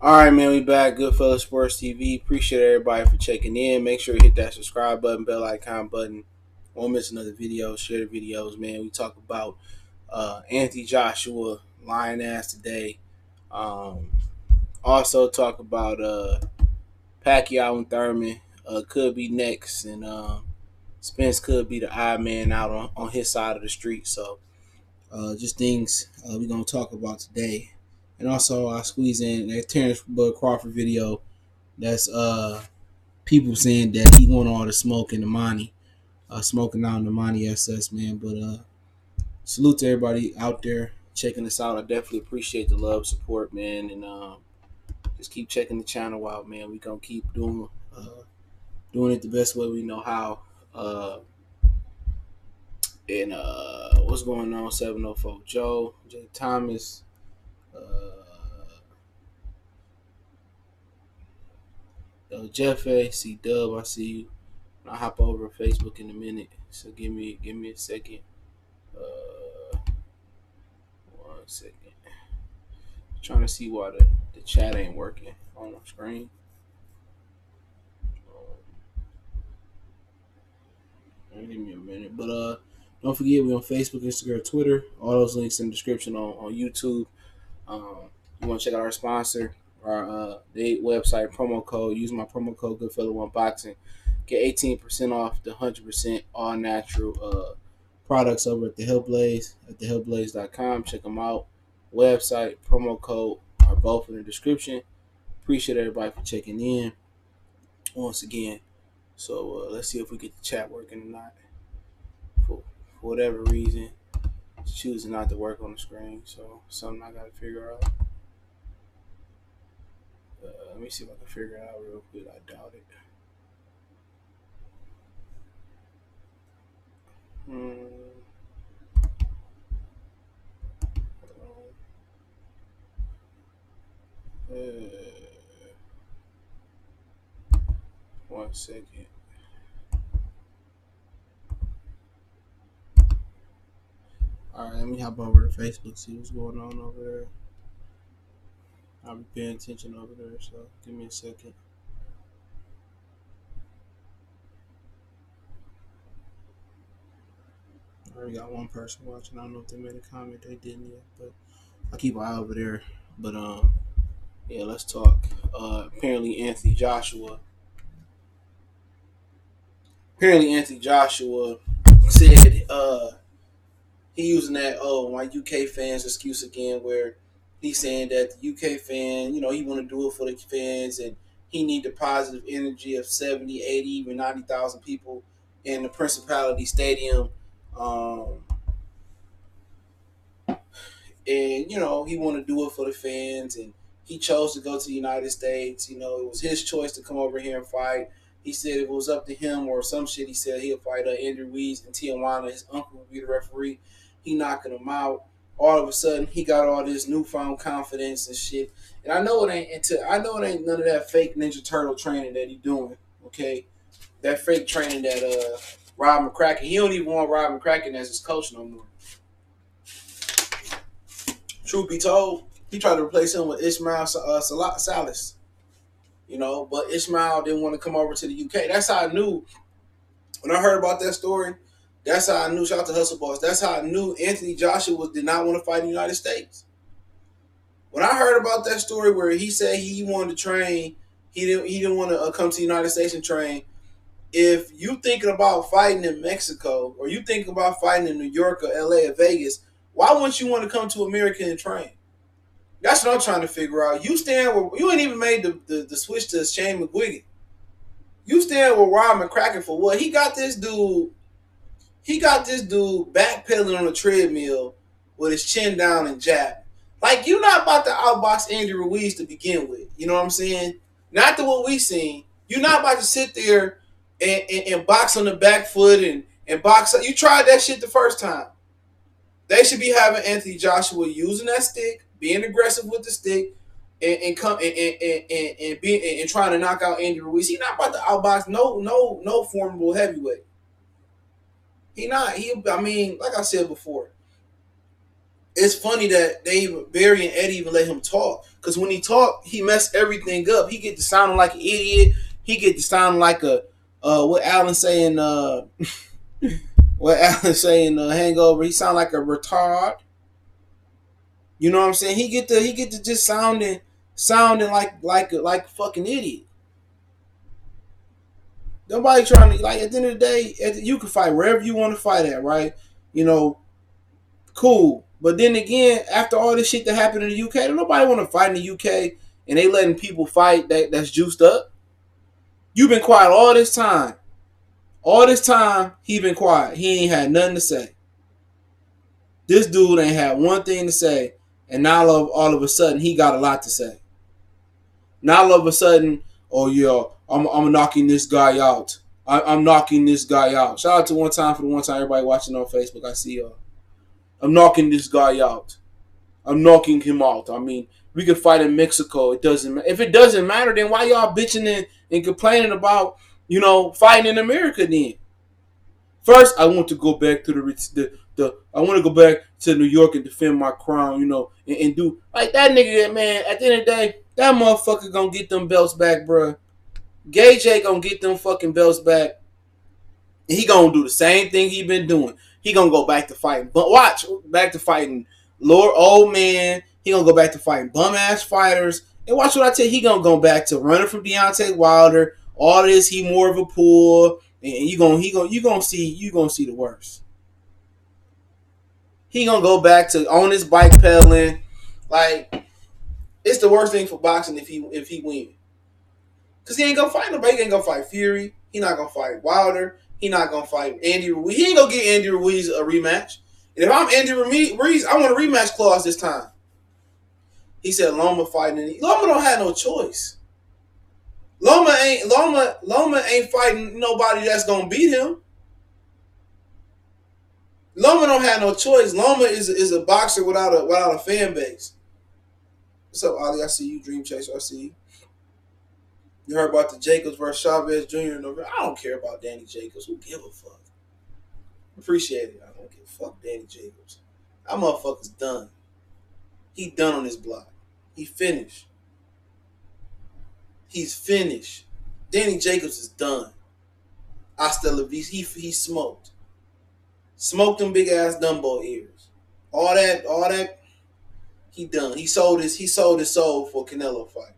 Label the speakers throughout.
Speaker 1: All right, man, we back. Goodfellas Sports TV. Appreciate everybody for checking in. Make sure you hit that subscribe button, bell icon button. Won't miss another video. Share the videos, man. We talk about Anthony Joshua, lying ass today. Um, also talk about Pacquiao and Thurman. Could be next, and Spence could be the odd man out on his side of the street. So just things we're gonna talk about today. And also I squeeze in that Terence Crawford video. That's people saying that he want all the smoke and the money, smoking out in the money SS, man. But salute to everybody out there checking us out. I definitely appreciate the love, support, man, and just keep checking the channel out, man. We gonna keep doing it the best way we know how. And what's going on? 704 Joe, Jay Thomas, Jeff A, C Dub. I see you. I'll hop over to Facebook in a minute. So give me a second. Uh, 1 second. Trying to see why the chat ain't working on the screen. Give me a minute. But don't forget we on Facebook, Instagram, Twitter. All those links in the description on YouTube. You want to check out our sponsor, our the website promo code. Use my promo code Goodfellow Unboxing. Get 18% off the 100% all natural products over at the Hillblaze at thehillblaze.com. Check them out. Website, promo code are both in the description. Appreciate everybody for checking in once again. So let's see if we get the chat working or not. For whatever reason, it's choosing not to work on the screen. So something I got to figure out. Let me see if I can figure it out real quick. I doubt it. Uh, 1 second. All right, let me hop over to Facebook, see what's going on over there. I'll be paying attention over there, so give me a second. I already got one person watching. I don't know if they made a comment. They didn't yet, but I'll keep an eye over there. But yeah, let's talk. Apparently Anthony Joshua said he using that my UK fans excuse again, where he's saying that the UK fan, he want to do it for the fans, and he need the positive energy of 70, 80, even 90,000 people in the Principality Stadium. Um, and he want to do it for the fans, and he chose to go to the United States. It was his choice to come over here and fight. He said if it was up to him or some shit, he said he'll fight Andrew Ruiz in Tijuana. His uncle would be the referee. He knocking him out. All of a sudden, he got all this newfound confidence and shit. And I know it ain't none of that fake Ninja Turtle training that he doing. Okay, that fake training that Rob McCracken. He don't even want Rob McCracken as his coach no more. Truth be told, he tried to replace him with Ismail Salas. But Ismail didn't want to come over to the UK. That's how I knew when I heard about that story. That's how I knew. Shout out to Hustle Boss. That's how I knew Anthony Joshua did not want to fight in the United States. When I heard about that story where he said he wanted to train, he didn't want to come to the United States and train. If you thinking about fighting in Mexico or you thinking about fighting in New York or LA or Vegas, why wouldn't you want to come to America and train? That's what I'm trying to figure out. You stand where you ain't even made the switch to Shane McGuigan. You stand with Rob McCracken for what? He got this dude backpedaling on a treadmill with his chin down and jab. Like, you're not about to outbox Andy Ruiz to begin with. You know what I'm saying? Not to what we seen. You're not about to sit there and box on the back foot and box up. You tried that shit the first time. They should be having Anthony Joshua using that stick, being aggressive with the stick, and trying to knock out Andy Ruiz. He's not about to outbox no formidable heavyweight. He not. I mean, like I said before, it's funny that Barry and Eddie even let him talk. Because when he talked, he messed everything up. He get to sounding like an idiot. He get to sound like a what Alan saying Hangover. He sound like a retard. You know what I'm saying? He get to just sounding like a fucking idiot. Nobody trying to, like, at the end of the day, you can fight wherever you want to fight at, right? You know, cool. But then again, after all this shit that happened in the UK, don't nobody want to fight in the UK, and they letting people fight that's juiced up. You've been quiet all this time. All this time, he been quiet. He ain't had nothing to say. This dude ain't had one thing to say, and now all of a sudden, he got a lot to say. Now all of a sudden, oh yeah, I'm knocking this guy out. I'm knocking this guy out. Shout out to One Time for the one time everybody watching on Facebook. I see y'all. I'm knocking this guy out. I'm knocking him out. I mean, we could fight in Mexico. It doesn't matter. If it doesn't matter, then why y'all bitching and complaining about, fighting in America then? First, I want to go back to I want to go back to New York and defend my crown, and do like that nigga. Man, at the end of the day, that motherfucker gonna get them belts back, bro. Gage gonna get them fucking belts back. And he gonna do the same thing he been doing. He gonna go back to fighting, but back to fighting Lord Old Man. He gonna go back to fighting bum ass fighters. And watch what I tell you. He gonna go back to running from Deontay Wilder. All this, he more of a pull, and you gonna see the worst. He gonna go back to on his bike pedaling. Like, it's the worst thing for boxing if he wins. Because he ain't gonna fight nobody. He ain't gonna fight Fury. He not gonna fight Wilder. He not gonna fight Andy Ruiz. He ain't gonna get Andy Ruiz a rematch. And if I'm Andy Ruiz, I want a rematch clause this time. He said Loma fighting. Loma don't have no choice. Loma ain't fighting nobody that's gonna beat him. Loma don't have no choice. Loma is a boxer without a fan base. What's up, Ali? I see you, Dream Chaser. I see you. You heard about the Jacobs versus Chavez Jr. in November. I don't care about Danny Jacobs. Who give a fuck? Appreciate it. I don't give a fuck Danny Jacobs. That motherfucker's done. He done on his block. He finished. He's finished. Danny Jacobs is done. Hasta la vista. He smoked. Smoked them big ass Dumbo ears. All that. He done. He sold his soul for Canelo fight.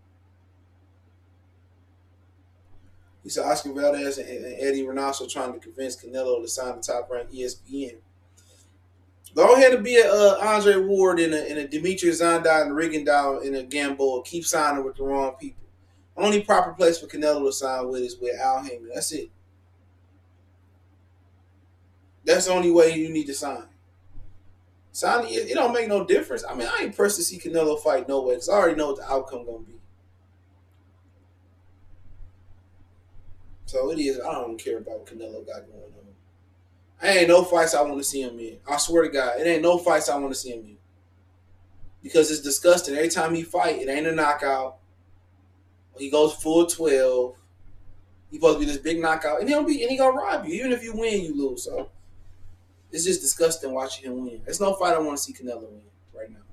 Speaker 1: He said Oscar Valdez and Eddie Reynoso trying to convince Canelo to sign the top-ranked ESPN. Go ahead and be a Andre Ward and a Demetrius Zonda and Rigondeaux and a Gamboa. Keep signing with the wrong people. Only proper place for Canelo to sign with is with Al Heyman. That's it. That's the only way you need to sign. Signing, it don't make no difference. I mean, I ain't pressed to see Canelo fight no way because I already know what the outcome going to be. So it is. I don't care about what Canelo got going on. Ain't no fights I want to see him in. I swear to God, it ain't no fights I want to see him in. Because it's disgusting. Every time he fight, it ain't a knockout. He goes full 12. He supposed to be this big knockout. And he gonna rob you. Even if you win, you lose. So it's just disgusting watching him win. There's no fight I want to see Canelo win right now.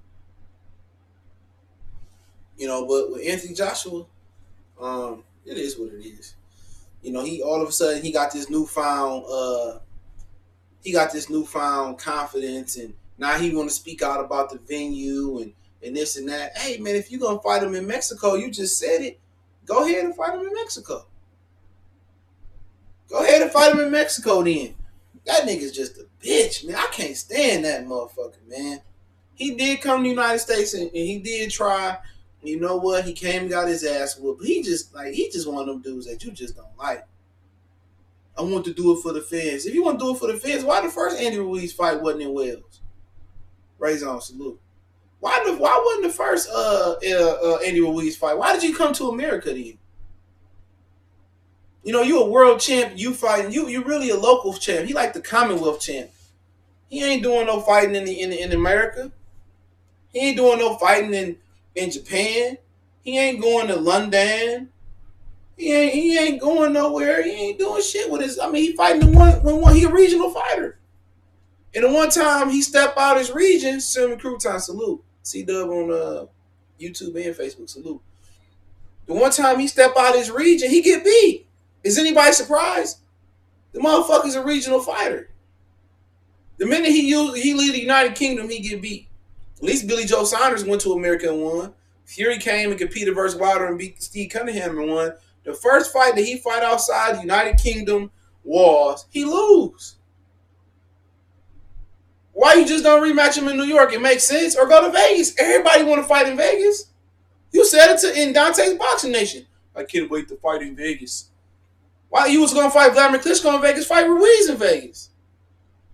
Speaker 1: But with Anthony Joshua, it is what it is. He all of a sudden he got this newfound confidence, and now he want to speak out about the venue and this and that. Hey man, if you gonna fight him in Mexico, you just said it. Go ahead and fight him in Mexico. Go ahead and fight him in Mexico then. That nigga's just a bitch, man. I can't stand that motherfucker, man. He did come to the United States and he did try. You know what? He came and got his ass whooped. He just one of them dudes that you just don't like. I want to do it for the fans. If you want to do it for the fans, why the first Andy Ruiz fight wasn't in Wales? Raise on salute. Why wasn't the first Andy Ruiz fight? Why did you come to America then? You a world champ. You fighting. You really a local champ. He like the Commonwealth champ. He ain't doing no fighting in America. He ain't doing no fighting in Japan. He ain't going to London. He ain't going nowhere. He ain't doing shit with his. I mean, he fighting the one. He a regional fighter. And the one time he stepped out his region, Cinnamon Crouton, salute. C-Dub on YouTube and Facebook, salute. The one time he stepped out his region, he get beat. Is anybody surprised? The motherfucker's a regional fighter. The minute he leave the United Kingdom, he get beat. At least Billy Joe Saunders went to America and won. Fury came and competed versus Wilder and beat Steve Cunningham and won. The first fight that he fight outside the United Kingdom was he lose. Why you just don't rematch him in New York? It makes sense. Or go to Vegas. Everybody want to fight in Vegas. You said it in Dante's Boxing Nation. I can't wait to fight in Vegas. Why you was going to fight Vladimir Klitschko in Vegas, fight Ruiz in Vegas.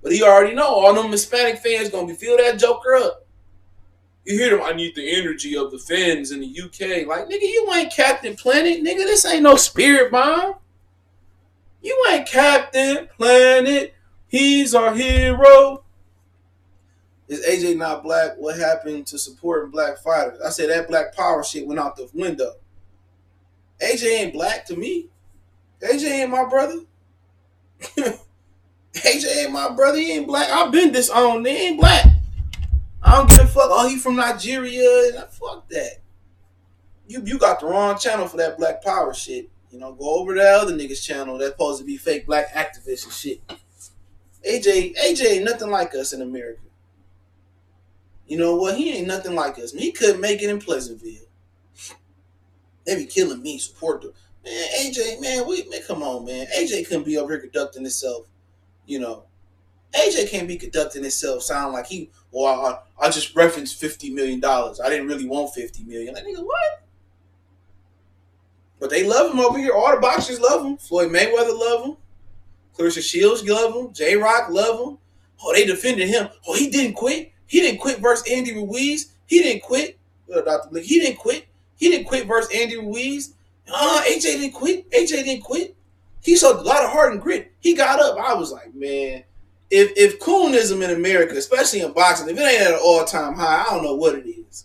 Speaker 1: But he already know all them Hispanic fans going to be feel that joker up. You hear them, I need the energy of the fans in the UK. Like, nigga, you ain't Captain Planet. Nigga, this ain't no spirit bomb. You ain't Captain Planet. He's our hero. Is AJ not black? What happened to supporting black fighters? I said that black power shit went out the window. AJ ain't black to me. AJ ain't my brother. AJ ain't my brother. He ain't black. I've been disowned. He ain't black. I don't give a fuck. Oh, he from Nigeria. Fuck that. You got the wrong channel for that black power shit. You know, go over to that other nigga's channel that's supposed to be fake black activists and shit. AJ ain't nothing like us in America. You know what? He ain't nothing like us. He couldn't make it in Pleasantville. They be killing me. Support them. Man, AJ, man, come on, man. AJ couldn't be over here conducting himself. You know, AJ can't be conducting himself sound like I just referenced $50 million. I didn't really want $50 million. Like, nigga, what? But they love him over here. All the boxers love him. Floyd Mayweather love him. Clarissa Shields love him. J-Rock love him. Oh, they defended him. Oh, he didn't quit. He didn't quit versus Andy Ruiz. He didn't quit. Dr. Blick, he didn't quit. He didn't quit versus Andy Ruiz. AJ didn't quit. AJ didn't quit. He showed a lot of heart and grit. He got up. I was like, man, if coonism in America, especially in boxing, if it ain't at an all-time high, I don't know what it is.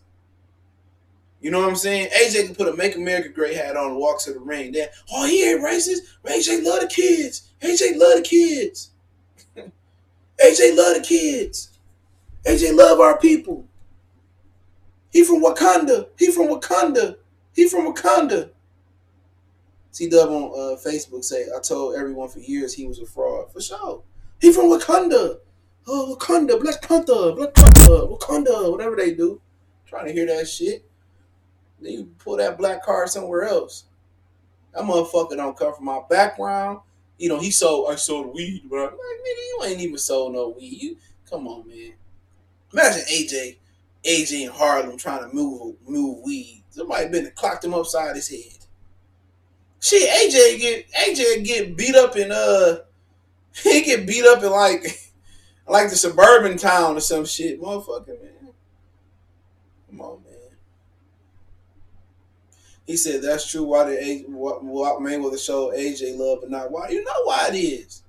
Speaker 1: You know what I'm saying? AJ can put a Make America Great hat on and walk to the ring. Then, oh, he ain't racist. AJ love the kids. AJ love the kids. AJ love the kids. AJ love our people. He from Wakanda. He from Wakanda. He from Wakanda. C-Dub on Facebook say, I told everyone for years he was a fraud. For sure. He from Wakanda. Oh, Wakanda. Black Panther. Black Panther. Wakanda. Whatever they do. Trying to hear that shit. Then you pull that black card somewhere else. That motherfucker don't come from my background. You know, I sold weed. But I'm like, nigga, you ain't even sold no weed. Come on, man. Imagine AJ in Harlem trying to move weed. Somebody been to clocked him upside his head. Shit, AJ get beat up in he get beat up in like the suburban town or some shit. Motherfucker, man. Come on, man. He said that's true. Why did Mayweather show AJ love but not why? You know why it is.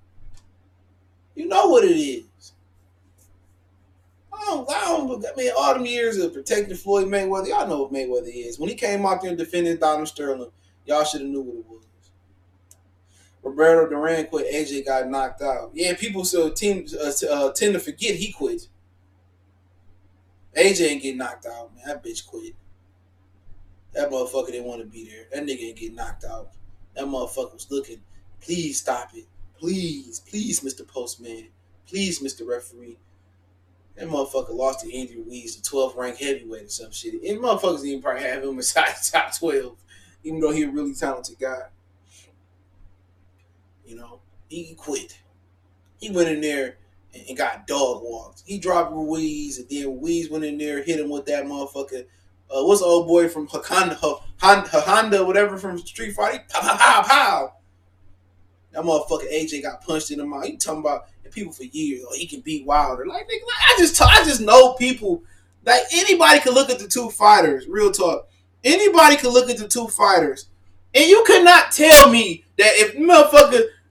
Speaker 1: You know what it is. I mean, all them years of protecting Floyd Mayweather, y'all know what Mayweather is. When he came out there and defended Donald Sterling, y'all should have knew what it was. Roberto Duran quit. AJ got knocked out. Yeah, people tend to forget he quit. AJ ain't get knocked out, man. That bitch quit. That motherfucker didn't want to be there. That nigga ain't get knocked out. That motherfucker was looking. Please stop it. Please, Mr. Postman. Please, Mr. Referee. That motherfucker lost to Andy Ruiz, the 12th ranked heavyweight or some shit. And motherfuckers didn't probably have him inside the top 12, even though he's a really talented guy. You know, he quit. He went in there and got dog walked. He dropped Ruiz, and then Ruiz went in there, hit him with that motherfucker. What's the old boy from Honda, whatever, from Street Fighter? Pow, pow, pow, pow. That motherfucker AJ got punched in the mouth. You talking about people for years? Oh, he can beat Wilder. Like, nigga, I just know people. Like, anybody can look at the two fighters. Real talk. Anybody can look at the two fighters, and you could not tell me that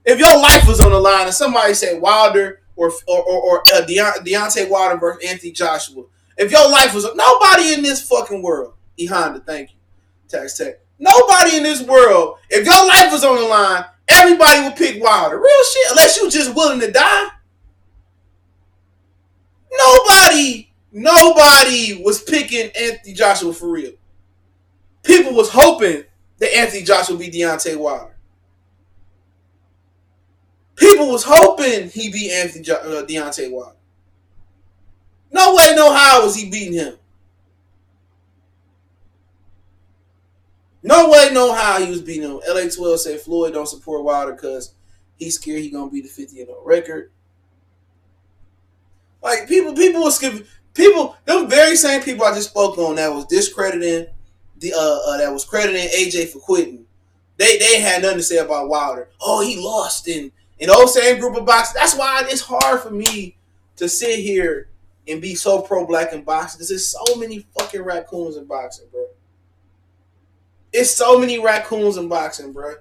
Speaker 1: if your life was on the line and somebody said Wilder or Deontay Wilder versus Anthony Joshua, if your life was nobody in this fucking world, Honda, thank you, Tax Tech. Nobody in this world, if your life was on the line, everybody would pick Wilder. Real shit, unless you just willing to die. Nobody was picking Anthony Joshua for real. People was hoping that Anthony Joshua would be Deontay Wilder. People was hoping he beat Deontay Wilder. No way, no how was he beating him. No way, no how he was beating him. LA 12 said Floyd don't support Wilder because he's scared he gonna beat the 50-0 record. Like people was skipping. Them very same people I just spoke on that was discrediting that was crediting AJ for quitting. They had nothing to say about Wilder. Oh, he lost in those same group of boxers. That's why it's hard for me to sit here and be so pro-black in boxing because there's so many fucking raccoons in boxing, bro. It's so many raccoons in boxing, bro.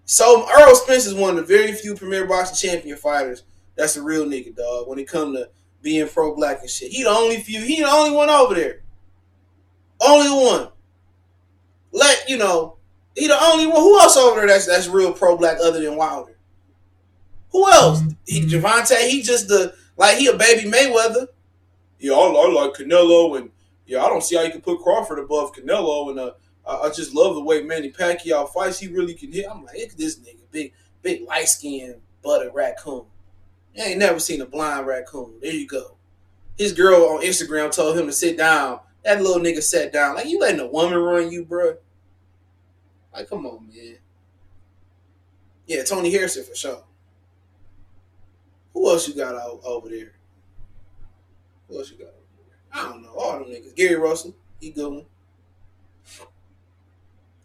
Speaker 1: So Errol Spence is one of the very few premier boxing champion fighters that's a real nigga, dog. When it comes to being pro-black and shit, he the only one over there. Only one. He the only one. Who else over there that's real pro-black other than Wilder? Who else? Javante, he just he a baby Mayweather. Yeah, I like Canelo, and yeah, I don't see how you can put Crawford above Canelo, and I just love the way Manny Pacquiao fights. He really can hit. I'm like, look at this nigga, big light-skinned buttered raccoon. You ain't never seen a blind raccoon. There you go. His girl on Instagram told him to sit down. That little nigga sat down. Like, you letting a woman run you, bro? Like, come on, man. Yeah, Tony Harrison for sure. Who else you got over there? Who else you got over there? I don't know. All them niggas. Gary Russell, he good one.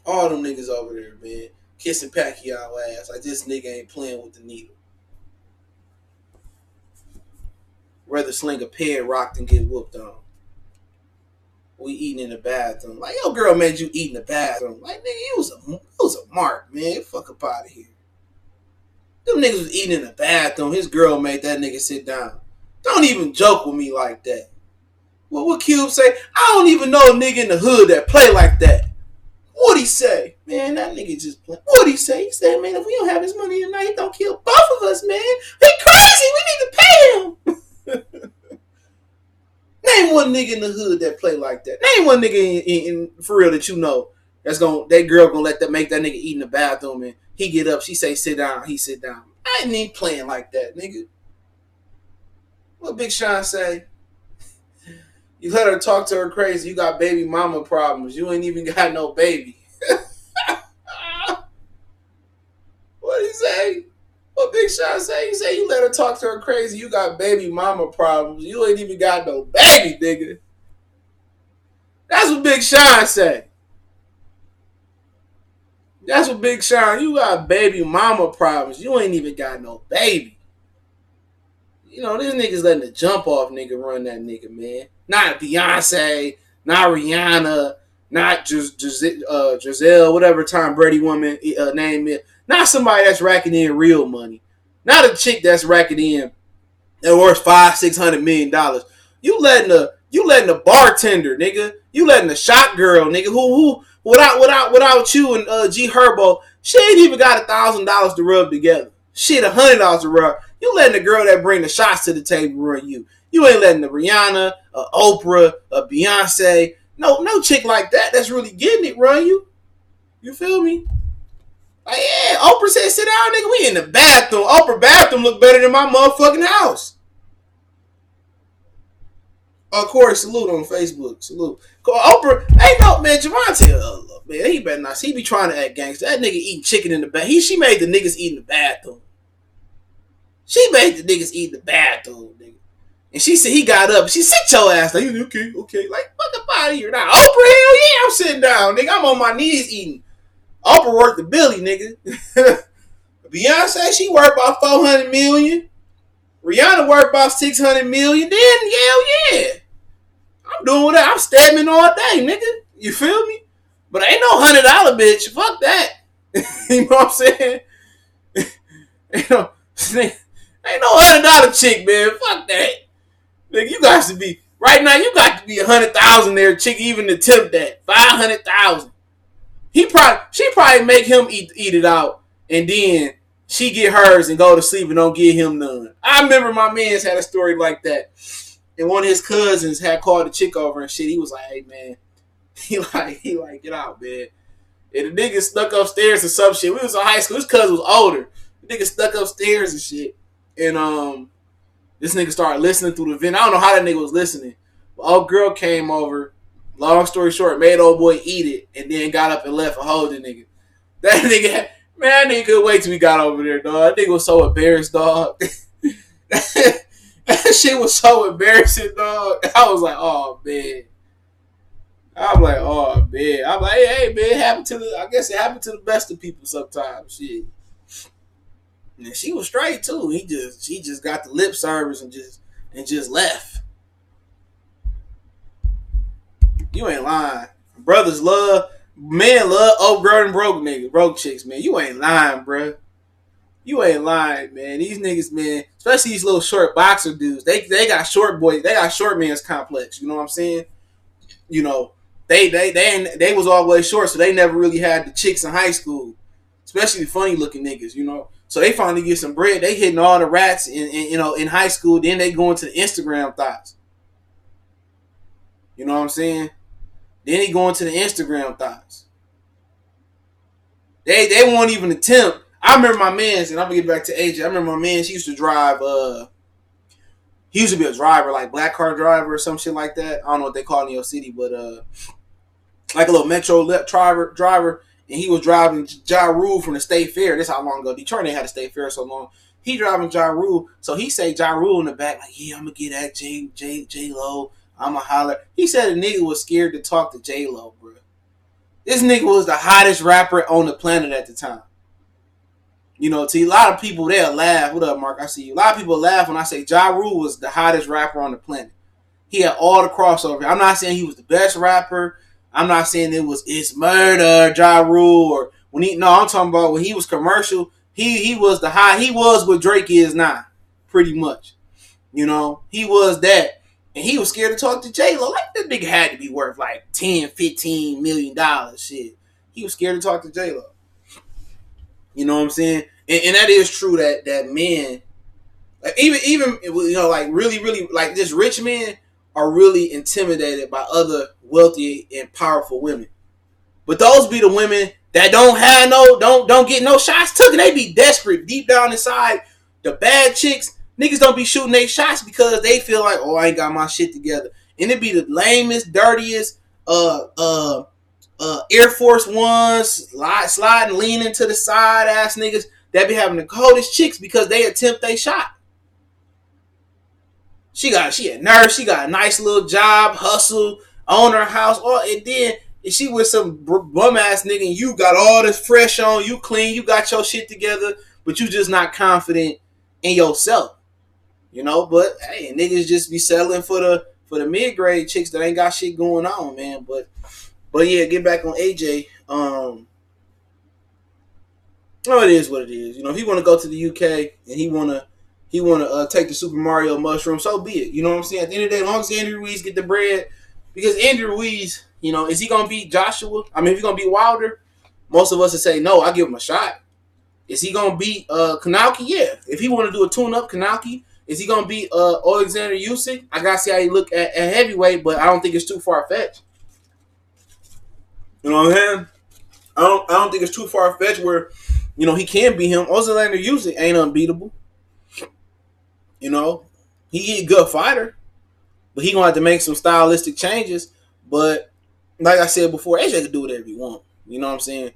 Speaker 1: All them niggas over there, man. Kissing Pacquiao ass. Like, this nigga ain't playing with the needle. Rather sling a pad rock than get whooped on. We eating in the bathroom. Like, your girl made you eat in the bathroom. Like, nigga, it was a mark, man. Fuck up out of here. Them niggas was eating in the bathroom. His girl made that nigga sit down. Don't even joke with me like that. Well, what Cube say? I don't even know a nigga in the hood that play like that. What'd he say? Man, that nigga just play. What'd he say? He said, man, if we don't have his money tonight, he don't kill both of us, man. He crazy. We need to pay him. Name one nigga in the hood that play like that. Name one nigga in for real that you know that girl gonna make that nigga eat in the bathroom and he get up, she say sit down, he sit down. I ain't even playing like that, nigga. What Big Sean say? You let her talk to her crazy. You got baby mama problems. You ain't even got no baby. What he say? What Big Sean say? He say you let her talk to her crazy. You got baby mama problems. You ain't even got no baby, nigga. That's what Big Sean say. That's what Big Sean. You got baby mama problems. You ain't even got no baby. You know, this nigga's letting the jump off nigga run that nigga, man. Not Beyonce, not Rihanna, not Giselle, whatever Tom Brady woman name it. Not somebody that's racking in real money. Not a chick that's racking in that worth $500-600 million. You letting a bartender, nigga. You letting a shot girl, nigga, who without you and G Herbo, she ain't even got $1,000 to rub together. Shit, $100 to rub. You letting the girl that bring the shots to the table run you. You ain't letting the Rihanna, Oprah, Beyonce, no chick like that that's really getting it run you. You feel me? Like, yeah, Oprah said sit down, nigga. We in the bathroom. Oprah bathroom look better than my motherfucking house. Corey, salute on Facebook. Salute. Oprah, ain't no, man, Javante, man, he better not. He be trying to act gangster. That nigga eating chicken in the bath. She made the niggas eat in the bathroom. She made the niggas eat in the bathroom, nigga. And she said he got up. She sit your ass. Like, okay. Like, fuck up out of here. Now, Oprah, hell yeah, I'm sitting down, nigga. I'm on my knees eating. Oprah worked the Billy, nigga. Beyonce, she worked about $400 million. Rihanna worked about $600 million. Then, hell yeah. I'm doing that. I'm stabbing all day, nigga. You feel me? But ain't no $100 bitch. Fuck that. You know what I'm saying? ain't no $100 chick, man. Fuck that. Nigga, you got to be right now. You got to be 100,000 there, chick. Even to attempt that 500,000. She probably make him eat it out, and then She get hers and go to sleep and don't give him none. I remember my man's had a story like that. And one of his cousins had called the chick over and shit. He was like, hey man, he like, get out, man. And the nigga stuck upstairs or some shit. We was in high school. His cousin was older. The nigga stuck upstairs and shit. And this nigga started listening through the vent. I don't know how that nigga was listening. But old girl came over. Long story short, made old boy eat it and then got up and left and hold the nigga. That nigga, man, that nigga couldn't wait till we got over there, dog. That nigga was so embarrassed, dog. That shit was so embarrassing, dog. I was like, oh man. I'm like, oh man. I'm like, hey man, it happened to I guess it happened to the best of people sometimes. Shit. And she was straight too. She just got the lip service and just left. You ain't lying. Brothers love, men love old girl and broke niggas, broke chicks, man. You ain't lying, bro. You ain't lying, man. These niggas, man, especially these little short boxer dudes, they got short boys, they got short man's complex. You know what I'm saying? You know, they was always short, so they never really had the chicks in high school, especially the funny looking niggas. You know, so they finally get some bread. They hitting all the rats in high school. Then they go into the Instagram thoughts. You know what I'm saying? Then he going to the Instagram thoughts. They won't even attempt. I remember my man's, and I'm gonna get back to AJ. I remember my man's. He used to drive. He used to be a driver, like black car driver or some shit like that. I don't know what they call it in your city, but like a little metro driver. And he was driving Ja Rule from the State Fair. This how long ago Detroit ain't had a State Fair so long. He driving Ja Rule, so he say Ja Rule in the back like, yeah, I'm gonna get at J Lo. I'ma holler. He said a nigga was scared to talk to J Lo, bro. This nigga was the hottest rapper on the planet at the time. You know, to a lot of people, they'll laugh. What up, Mark? I see you. A lot of people laugh when I say Ja Rule was the hottest rapper on the planet. He had all the crossover. I'm not saying he was the best rapper. I'm not saying it's murder, Ja Rule, or I'm talking about when he was commercial, he was he was what Drake is now, pretty much. You know, he was that. And he was scared to talk to J-Lo. Like, that nigga had to be worth like $10, $15 million. Shit. He was scared to talk to J-Lo. You know what I'm saying? And that is true that men, like even you know, like really, really, like just rich men are really intimidated by other wealthy and powerful women. But those be the women that don't get no shots taken. They be desperate deep down inside. The bad chicks, niggas don't be shooting their shots because they feel like, oh, I ain't got my shit together. And it be the lamest, dirtiest, Air Force Ones, sliding, leaning to the side ass niggas that be having the coldest chicks because they attempt their shot. She a nurse, she got a nice little job, hustle, own her house, and then if she with some bum ass nigga and you got all this fresh on, you clean, you got your shit together, but you just not confident in yourself. You know, but hey, niggas just be settling for the mid grade chicks that ain't got shit going on, man. But yeah, get back on AJ. It is what it is. You know, if he want to go to the UK and he wanna take the Super Mario mushroom, so be it. You know what I'm saying? At the end of the day, as long as Andy Ruiz get the bread, because Andy Ruiz, you know, is he gonna beat Joshua? I mean, if he's gonna beat Wilder, most of us would say no. I give him a shot. Is he gonna beat Kanauki? Yeah. If he want to do a tune-up Kanauki, is he gonna beat Alexander Usyk? I gotta see how he look at heavyweight, but I don't think it's too far-fetched. You know what I'm saying? I don't think it's too far-fetched where, you know, he can beat him. Alexander Usyk ain't unbeatable. You know, he a good fighter, but he gonna have to make some stylistic changes. But like I said before, AJ can do whatever he want. You know what I'm saying?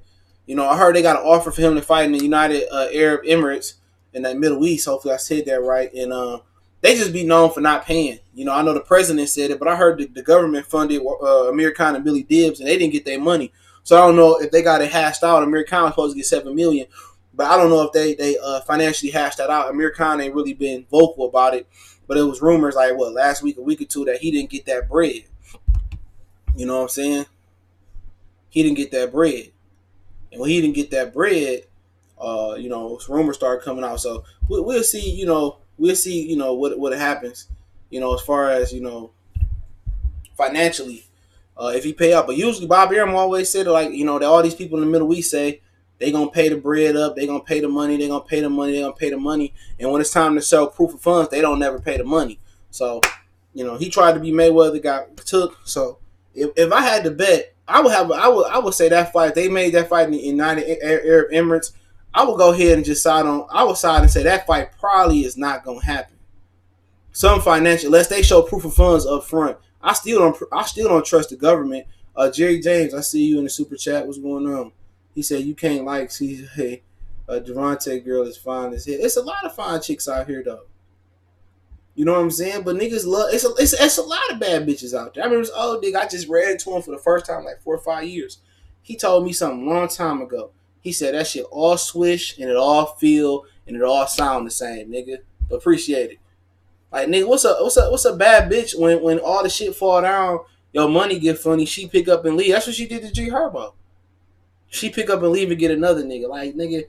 Speaker 1: You know, I heard they got an offer for him to fight in the United Arab Emirates in that Middle East. Hopefully I said that right. And they just be known for not paying. You know, I know the president said it, but I heard the government funded Amir Khan and Billy Dibbs, and they didn't get their money. So I don't know if they got it hashed out. Amir Khan was supposed to get $7 million, but I don't know if they financially hashed that out. Amir Khan ain't really been vocal about it, but it was rumors like last week, a week or two, that he didn't get that bread. You know what I'm saying? He didn't get that bread. And when he didn't get that bread, you know, rumors started coming out. So we'll see, you know, what happens, you know, as far as, you know, financially, if he pay out. But usually Bob Arum always said, like, you know, that all these people in the Middle East say, They gonna pay the bread up. They gonna pay the money. They gonna pay the money. They gonna pay the money. And when it's time to sell proof of funds, they don't never pay the money. So, he tried to be Mayweather, got took. So, if I had to bet, I would say that fight. If they made that fight in the United Arab Emirates, I would go ahead and just side on. I would side and say that fight probably is not gonna happen. Some financial, unless they show proof of funds up front. I still don't trust the government. Jerry James, I see you in the super chat. What's going on? He said you can't see hey, Devontae girl is fine as hell. It's a lot of fine chicks out here though. You know what I'm saying? But niggas love it's a lot of bad bitches out there. I remember this old nigga, I just read it to him for the first time like 4 or 5 years. He told me something a long time ago. He said that shit all swish and it all feel and it all sound the same, nigga. But appreciate it. Like nigga, what's a bad bitch when all the shit fall down, your money get funny, she pick up and leave. That's what she did to G Herbo. She pick up and leave and get another nigga. Like nigga,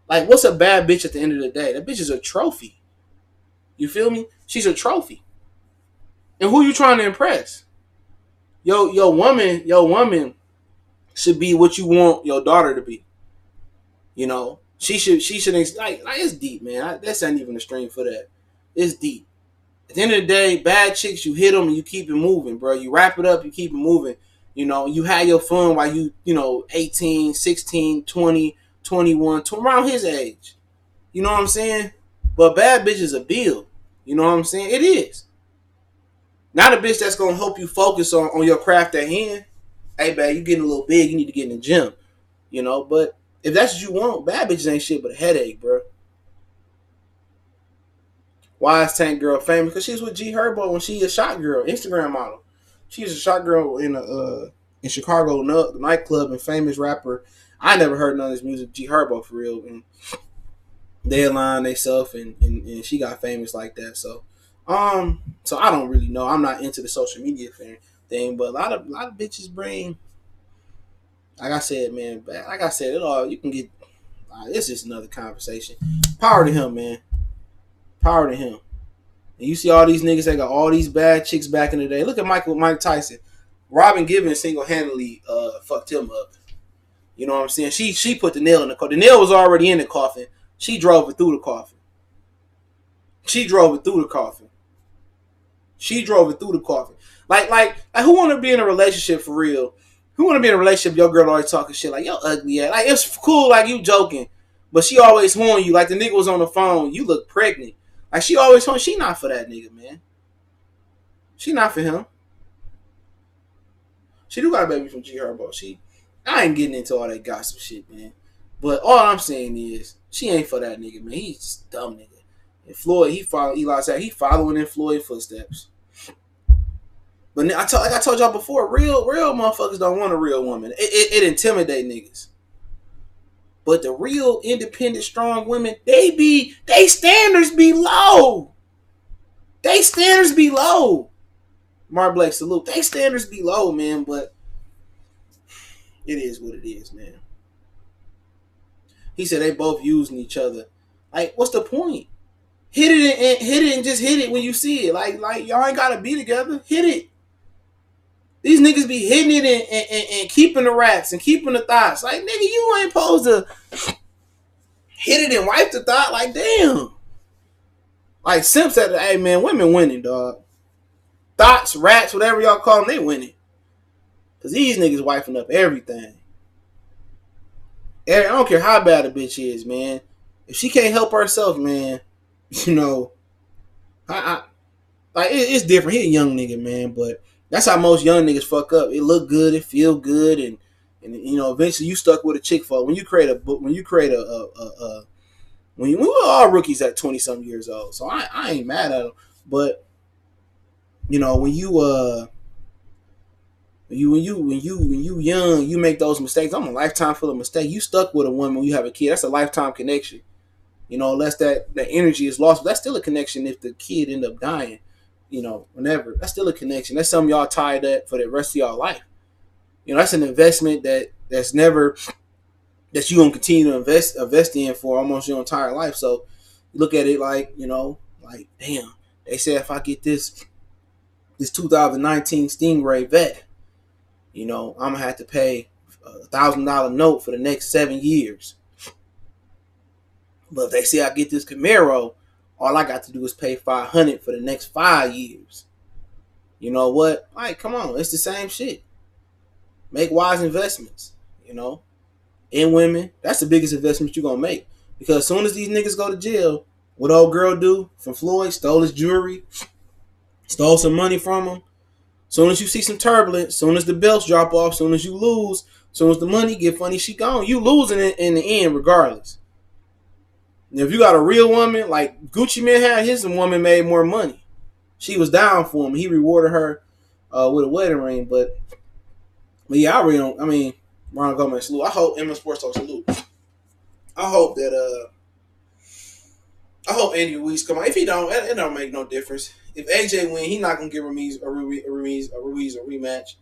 Speaker 1: like what's a bad bitch at the end of the day? That bitch is a trophy. You feel me? She's a trophy. And who you trying to impress? Your woman should be what you want your daughter to be. She should like it's deep, man. That's not even a stream for that. It's deep. At the end of the day, bad chicks, you hit them and you keep it moving, bro. You wrap it up, you keep it moving. You had your fun while you 18, 16, 20, 21, around his age. You know what I'm saying? But bad bitch is a bill. You know what I'm saying? It is. Not a bitch that's going to help you focus on your craft at hand. Hey, babe, you getting a little big. You need to get in the gym. But if that's what you want, bad bitches ain't shit but a headache, bro. Why is Tank Girl famous? Because she was with G Herbo when she a shot girl, Instagram model. She was a shot girl in Chicago nightclub and famous rapper. I never heard none of this music, G Herbo for real. And they aligned themselves and she got famous like that. So I don't really know. I'm not into the social media thing, but a lot of bitches bring. Like I said, man. Like I said, it all you can get. It's just another conversation. Power to him, man. Power to him. And you see all these niggas that got all these bad chicks back in the day. Look at Mike Tyson. Robin Givens single-handedly fucked him up. You know what I'm saying? She put the nail in the coffin. The nail was already in the coffin. She drove it through the coffin. Like who want to be in a relationship for real? Who want to be in a relationship? Your girl always talking shit like, yo, ugly ass. Like, it's cool, like you joking. But she always horn you. Like the nigga was on the phone. You look pregnant. Like she always horn. She not for that nigga, man. She not for him. She do got a baby from G Herbo. I ain't getting into all that gossip shit, man. But all I'm saying is, she ain't for that nigga, man. He's just a dumb nigga. And Floyd, he following in Floyd's footsteps. But like I told y'all before, real motherfuckers don't want a real woman. It intimidate niggas. But the real independent, strong women, they standards be low. Mark Blake, salute. They standards be low, man, but it is what it is, man. He said they both using each other. Like, what's the point? Hit it and just hit it when you see it. Like y'all ain't gotta be together. Hit it. These niggas be hitting it and keeping the raps and keeping the thoughts. Like, nigga, you ain't supposed to hit it and wipe the thought. Like, damn. Like, Simp said, hey, man, women winning, dog. Thoughts, raps, whatever y'all call them, they winning. Because these niggas wiping up everything. I don't care how bad a bitch is, man. If she can't help herself, man, it's different. He a young nigga, man, but that's how most young niggas fuck up. It look good, it feel good, and eventually you stuck with a chick for when you create we were all rookies at 20 some years old, so I ain't mad at them. But when you young, you make those mistakes. I'm a lifetime full of mistakes. You stuck with a woman when you have a kid. That's a lifetime connection. Unless that energy is lost, but that's still a connection if the kid end up dying. Whenever. That's still a connection. That's something y'all tied up for the rest of y'all life. That's an investment that's never that you gonna continue to invest in for almost your entire life. So you look at it like, like damn. They say if I get this 2019 Stingray vet, I'm gonna have to pay $1,000 note for the next 7 years. But if they say I get this Camaro, all I got to do is pay $500 for the next 5 years. You know what? Like, come on, it's the same shit. Make wise investments, in women. That's the biggest investment you're gonna make. Because as soon as these niggas go to jail, what old girl do from Floyd? Stole his jewelry, stole some money from him. Soon as you see some turbulence, soon as the belts drop off, soon as you lose, soon as the money get funny, she gone. You losing it in the end regardless. Now, if you got a real woman, like Gucci Mane had, his woman made more money. She was down for him. He rewarded her with a wedding ring. But yeah, I really don't. I mean, Ron Gomez salute. I hope Emma Sports Talk salute. I hope that I hope Andy Ruiz come out. If he don't, it don't make no difference. If AJ win, he not gonna give Ruiz a rematch.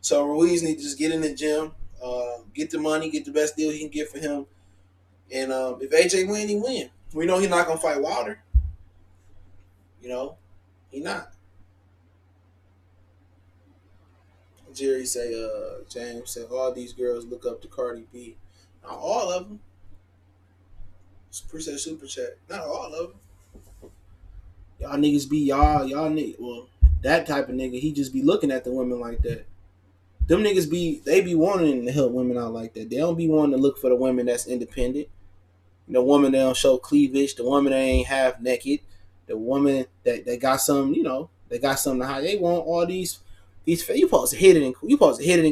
Speaker 1: So Ruiz need to just get in the gym, get the money, get the best deal he can get for him. And if AJ win, he win. We know he's not gonna fight Wilder. He not. Jerry say, James said, all these girls look up to Cardi B. Not all of them. Super chat. Not all of them. Y'all niggas be y'all niggas. Well, that type of nigga, he just be looking at the women like that. Them niggas they be wanting to help women out like that. They don't be wanting to look for the women that's independent. The woman that don't show cleavage. The woman that ain't half naked. The woman that got some, they got something to hide. They want all these. You supposed to hit it and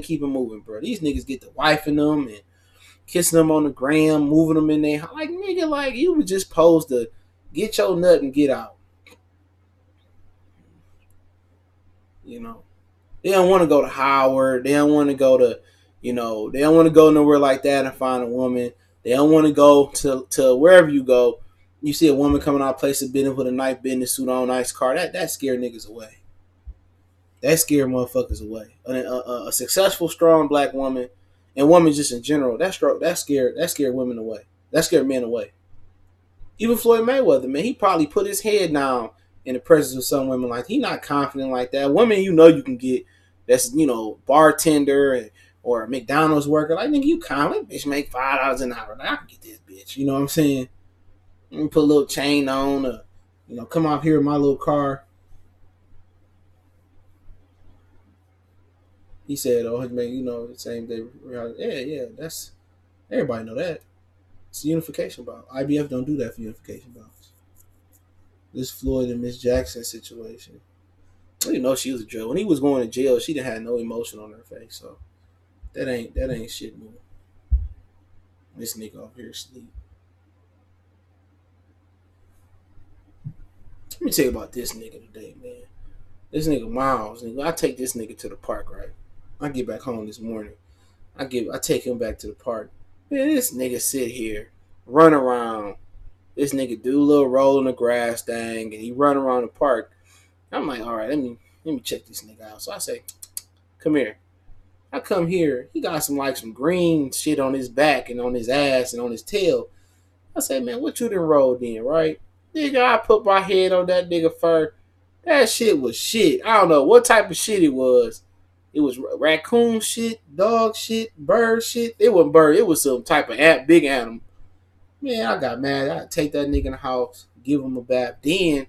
Speaker 1: keep it moving, bro. These niggas get the wife in them and kissing them on the gram, moving them in there. Like, nigga, like, you was just supposed to get your nut and get out. They don't want to go to Howard. They don't want to go to, they don't want to go nowhere like that and find a woman. They don't want to go to wherever you go. You see a woman coming out of place of business with a nice business suit on, nice car. That scare niggas away. That scare motherfuckers away. A successful, strong black woman, and women just in general, that scared women away. That scared men away. Even Floyd Mayweather, man, he probably put his head down in the presence of some women. Like, he not confident like that. Women, you can get that's bartender or a McDonald's worker. Like, nigga, you confident? Bitch make $5 an hour. Like, I can get this bitch. You know what I'm saying? Let me put a little chain on. Come out here in my little car. He said, "Oh, man, the same day." Yeah, that's everybody know that. It's a unification bout. IBF don't do that for unification bouts. This Floyd and Miss Jackson situation. I didn't know she was a jail. When he was going to jail, she didn't have no emotion on her face. So that ain't shit new. This nigga off here asleep. Let me tell you about this nigga today, man. This nigga Miles. I take this nigga to the park, right? I get back home this morning. I take him back to the park. Man, this nigga sit here, run around. This nigga do a little roll in the grass thing, and he run around the park. I'm like, all right, let me check this nigga out. So I say, come here. I come here. He got some green shit on his back and on his ass and on his tail. I say, man, what you done rolled in, right? Nigga, I put my head on that nigga fur. That shit was shit. I don't know what type of shit it was. It was raccoon shit, dog shit, bird shit. It wasn't bird. It was some type of big animal. Man, I got mad. I take that nigga in the house, give him a bath. Then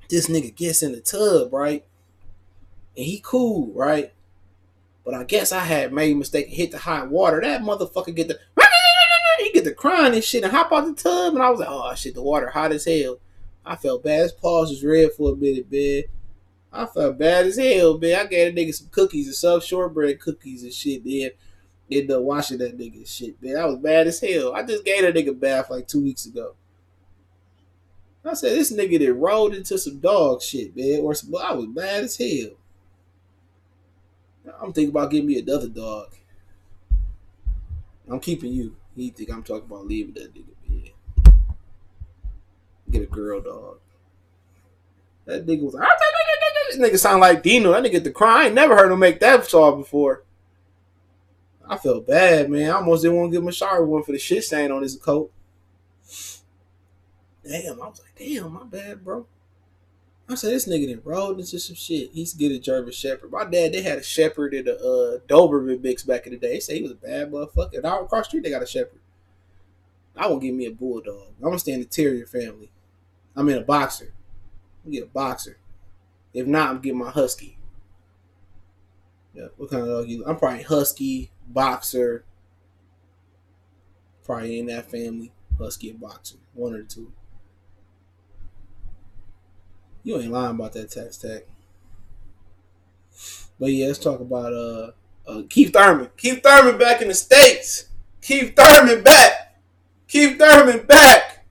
Speaker 1: this nigga gets in the tub, right? And he cool, right? But I guess I had made a mistake and hit the hot water. That motherfucker get the crying and shit and hop out the tub. And I was like, oh shit, the water hot as hell. I felt bad. His paws was red for a minute, man. I felt bad as hell, man. I gave that nigga some cookies and some shortbread cookies and shit, man. Ended up washing that nigga shit, man. I was bad as hell. I just gave that nigga a bath like 2 weeks ago. I said, this nigga that rolled into some dog shit, man. I was bad as hell. I'm thinking about getting me another dog. I'm keeping you. You think I'm talking about leaving that nigga, man. Get a girl dog. That nigga was like, this nigga sound like Dino. That nigga the cry. I ain't never heard him make that song before. I felt bad, man. I almost didn't want to give him a shower one for the shit stain on his coat. Damn, I was like, damn, my bad, bro. I said, this nigga done rolled into some shit. He's get a German Shepherd. My dad, they had a Shepherd in the Doberman mix back in the day. They say he was a bad motherfucker. And out across the street, they got a Shepherd. I won't give me a Bulldog. I'm gonna stay in the Terrier family. I'm in a boxer. I'm gonna get a boxer. If not, I'm getting my Husky. Yeah, what kind of dog you? I'm probably Husky, boxer. Probably in that family. Husky and boxer. One or two. You ain't lying about that tax tag. But yeah, let's talk about Keith Thurman. Keith Thurman back in the States. Keith Thurman back. Keith Thurman back.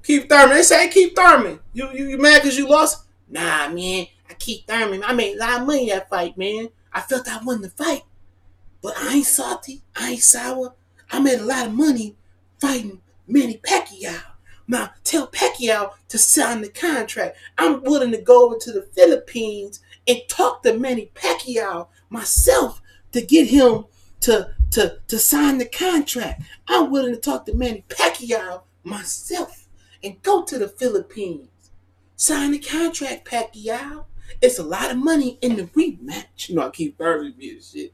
Speaker 1: Keith Thurman. They say Keith Thurman. You mad because you lost? Nah, man. I Keith Thurman. I made a lot of money that fight, man. I felt I won the fight. But I ain't salty. I ain't sour. I made a lot of money fighting Manny Pacquiao. Now, tell Pacquiao to sign the contract. I'm willing to go over to the Philippines and talk to Manny Pacquiao myself to get him to sign the contract. I'm willing to talk to Manny Pacquiao myself and go to the Philippines. Sign the contract, Pacquiao. It's a lot of money in the rematch. You know, I keep Thurman being shit.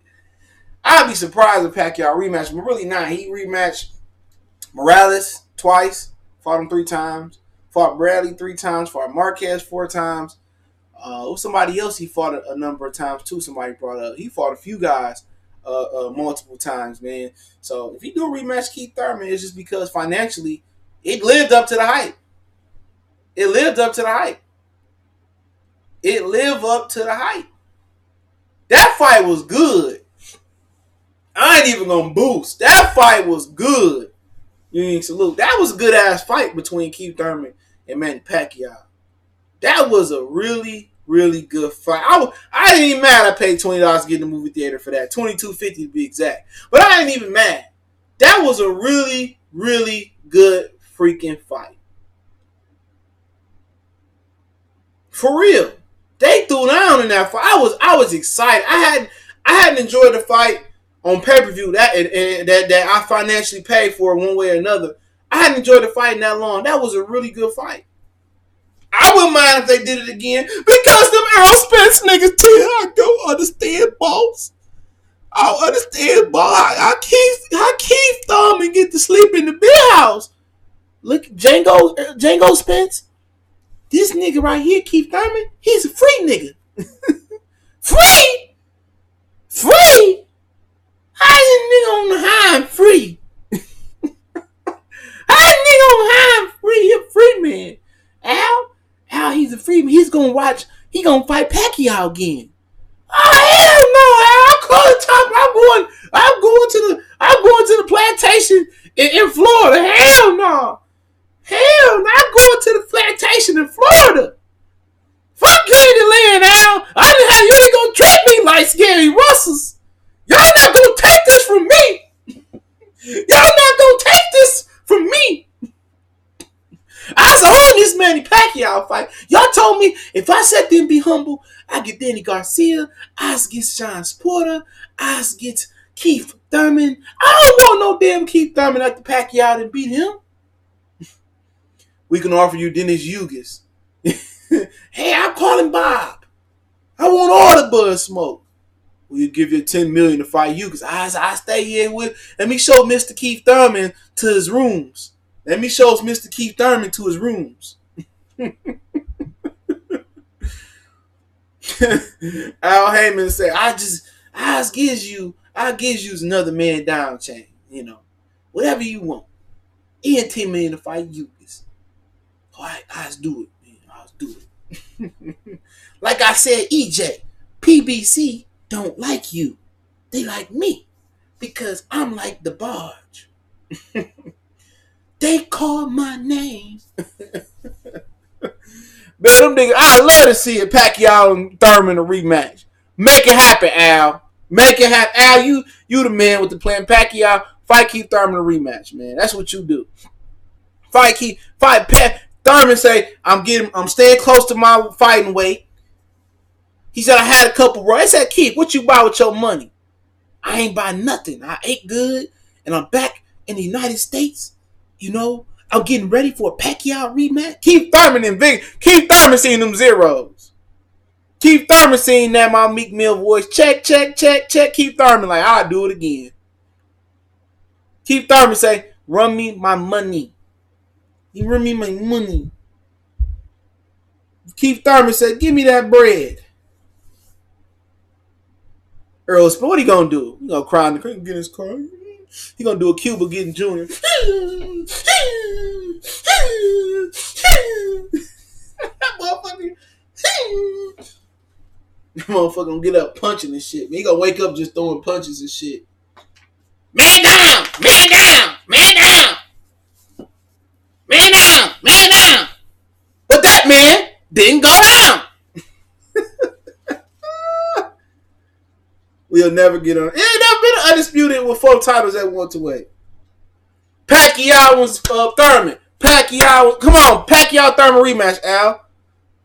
Speaker 1: I'd be surprised if Pacquiao rematch, but really not. He rematched Morales twice. Fought him 3 times. Fought Bradley 3 times. Fought Marquez 4 times. Somebody else he fought a number of times too. Somebody brought up. He fought a few guys multiple times, man. So if he do a rematch Keith Thurman, it's just because financially it lived up to the hype. It lived up to the hype. It lived up to the hype. That fight was good. I ain't even gonna boost. That fight was good. You need to salute. That was a good ass fight between Keith Thurman and Manny Pacquiao. That was a really, really good fight. I ain't even mad. I paid $20 to get in the movie theater for that. $22.50 to be exact. But I ain't even mad. That was a really, really good freaking fight. For real. They threw down in that fight. I was excited. I hadn't enjoyed the fight on pay-per-view that I financially paid for one way or another. I hadn't enjoyed the fight that long. That was a really good fight. I wouldn't mind if they did it again because them Errol Spence niggas tell I don't understand boss. I don't understand boss. I keep Thurman get to sleep in the big house. Look, Django Spence. This nigga right here, Keith Thurman, he's a free nigga. Free? Free? How is this nigga on the high and free? How is this nigga on the high and free? He a free man. Al, he's a free man. He gonna fight Pacquiao again. Oh hell no, Al. I'm going to the plantation in Florida. Hell no. Hell no, I'm going to the plantation in Florida. Fuck Candyland, Al. You ain't gonna treat me like Scary Russell's. Y'all not gonna take this from me. Y'all not gonna take this from me. I was on this Manny Pacquiao fight. Y'all told me if I sat there and be humble, I get Danny Garcia, I get Sean Porter, I get Keith Thurman. I don't want no damn Keith Thurman after Pacquiao to beat him. We can offer you Dennis Hughes. Hey, I'm calling Bob. I want all the buzz smoke. We'll give you $10 million to fight you because I stay here with. Let me show Mr. Keith Thurman to his rooms. Let me show Mr. Keith Thurman to his rooms. Al Heyman said, I gives you another man down chain. You know, whatever you want. And $10 million to fight you. All right, I'll do it. Man. I'll do it. Like I said, EJ, PBC don't like you. They like me because I'm like the barge. They call my name. Man, them niggas, I love to see it. Pacquiao and Thurman a rematch. Make it happen, Al. Make it happen. Al, you the man with the plan. Pacquiao, fight Keith Thurman a rematch, man. That's what you do. Fight Pat. Thurman say, I'm staying close to my fighting weight. He said, I had a couple runs. I said, Keith, what you buy with your money? I ain't buy nothing. I ate good, and I'm back in the United States. You know, I'm getting ready for a Pacquiao rematch. Keith Thurman and Keith Thurman seen them zeros. Keith Thurman seen that my Meek Mill voice. Check. Keith Thurman like, I'll do it again. Keith Thurman say, run me my money. You run me my money. Keith Thurman said, give me that bread. Errol Spence, what he gonna do? He gonna cry in the crib, get in his car. He gonna do a Cuba getting Junior. That motherfucker gonna get up punching and shit. He gonna wake up just throwing punches and shit. Man down! Man down! Man down! Man down! Man down! But that man didn't go down. We'll never get on. It ain't never been undisputed with 4 titles at welterweight. Pacquiao was Thurman. Pacquiao, come on, Pacquiao Thurman rematch, Al.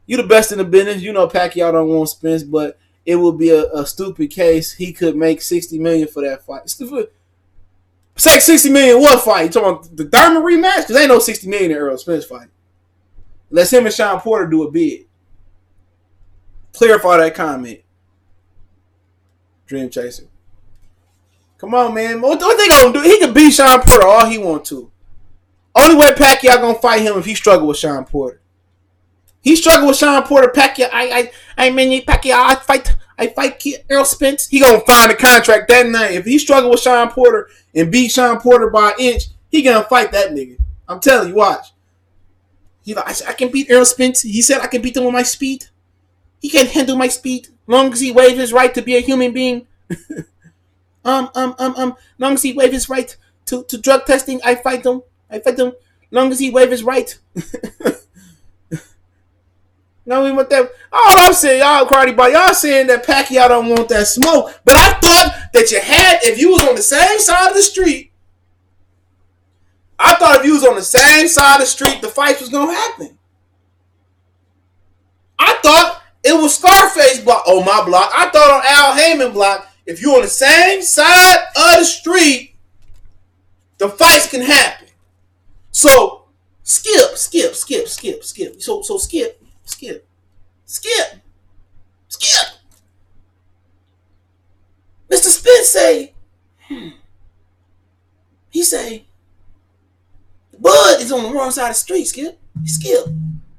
Speaker 1: You the best in the business. You know Pacquiao don't want Spence, but it would be a stupid case. He could make $60 million for that fight. Say $60 million what fight? You talking about the Thurman rematch? Because ain't no $60 million in Errol Spence fight. Let's him and Sean Porter do a bid. Clarify that comment. Dream Chaser. Come on, man. What they gonna do? He can beat Sean Porter all he want to. Only way Pacquiao gonna fight him if he struggle with Sean Porter. He struggled with Sean Porter. Pacquiao, I fight Errol Spence. He gonna find a contract that night. If he struggle with Sean Porter and beat Sean Porter by an inch, he gonna fight that nigga. I'm telling you, watch. He like, I can beat Errol Spence. He said I can beat him with my speed. He can handle my speed. Long as he waives his right to be a human being. Long as he waives his right to drug testing, I fight him. Long as he waives his right. No, we want that. All I'm saying, y'all, Cardi Bar, y'all saying that Pacquiao don't want that smoke. But I thought that you had, if you was on the same side of the street, the fight was gonna happen. I thought it was Scarface block on my block. I thought on Al Heyman block, if you're on the same side of the street, the fights can happen. So skip. So skip. Mr. Spence say, he say, Bud is on the wrong side of the street, Skip.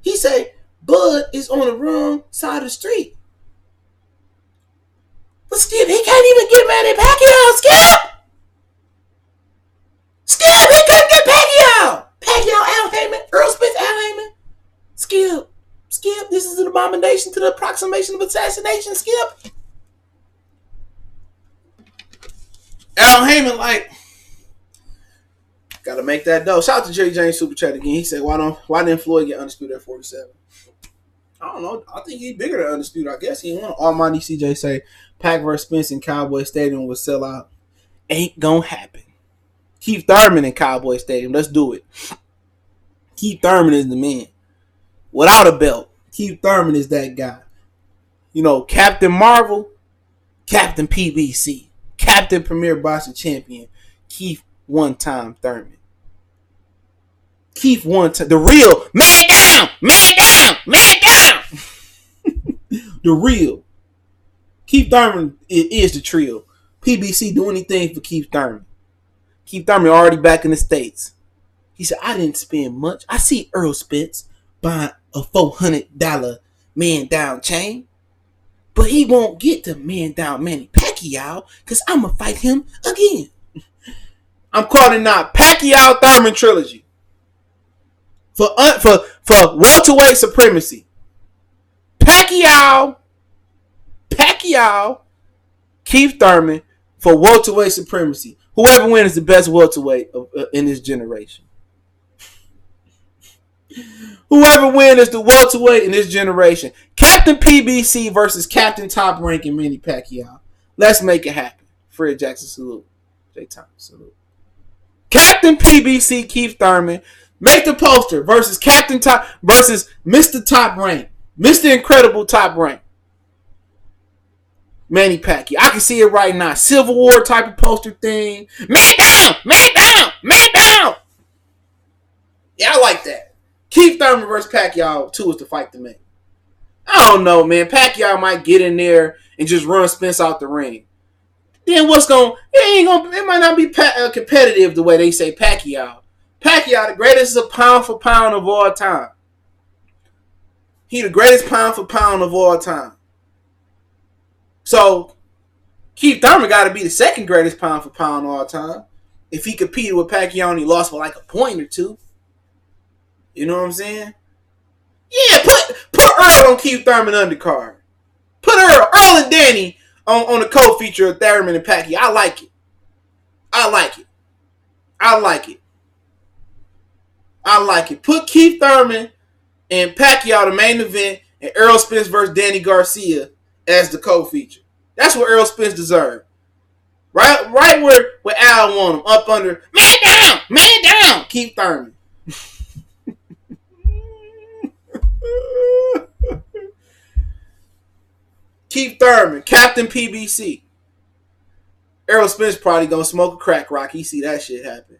Speaker 1: He say, Bud is on the wrong side of the street. But Skip, he can't even get mad at Pacquiao, Skip, he couldn't get Pacquiao. Al Heyman, Errol Spence, Al Heyman. Skip, this is an abomination to the approximation of assassination, Skip. Al Heyman, like, gotta make that dough. Shout out to Jerry James Super Chat again. He said, why didn't Floyd get undisputed at 47? I don't know. I think he's bigger than undisputed. I guess he won. Almighty CJ say Pac versus Spence in Cowboy Stadium will sell out. Ain't gonna happen. Keith Thurman in Cowboy Stadium. Let's do it. Keith Thurman is the man. Without a belt, Keith Thurman is that guy. You know, Captain Marvel, Captain PBC, Captain Premier Boxing Champion, Keith one-time Thurman. Keith one-time, the real man down. The real Keith Thurman is the trio. PBC do anything for Keith Thurman. Keith Thurman already back in the States. He said, I didn't spend much. I see Errol Spence buying a $400 man down chain. But he won't get the man down Manny Pacquiao because I'm going to fight him again. I'm calling out Pacquiao Thurman trilogy. For welterweight supremacy. Pacquiao, Keith Thurman for welterweight supremacy. Whoever wins is the best welterweight in this generation. Whoever wins is the welterweight in this generation. Captain PBC versus Captain Top Rank and Manny Pacquiao. Let's make it happen. Fred Jackson, salute. J. Thomas, salute. Captain PBC, Keith Thurman. Make the poster versus Captain Top versus Mr. Top Rank. Mr. Incredible Top Rank. Manny Pacquiao. I can see it right now. Civil War type of poster thing. Man down! Yeah, I like that. Keith Thurman versus Pacquiao 2 is the fight to make. I don't know, man. Pacquiao might get in there and just run Spence out the ring. Then what's going? It might not be competitive the way they say Pacquiao. Pacquiao, the greatest is a pound for pound of all time. He the greatest pound for pound of all time. So Keith Thurman got to be the second greatest pound for pound of all time. If he competed with Pacquiao and he lost by like a point or two. You know what I'm saying? Yeah, put Earl on Keith Thurman undercard. Put Earl and Danny on the co-feature of Thurman and Pacquiao. I like it. I like it. I like it. I like it. Put Keith Thurman and Pacquiao the main event and Errol Spence versus Danny Garcia as the co-feature. That's what Errol Spence deserved. Right where Al want him. Up under. Man down. Keith Thurman. Keith Thurman, Captain PBC. Errol Spence probably gonna smoke a crack rock. He see that shit happen.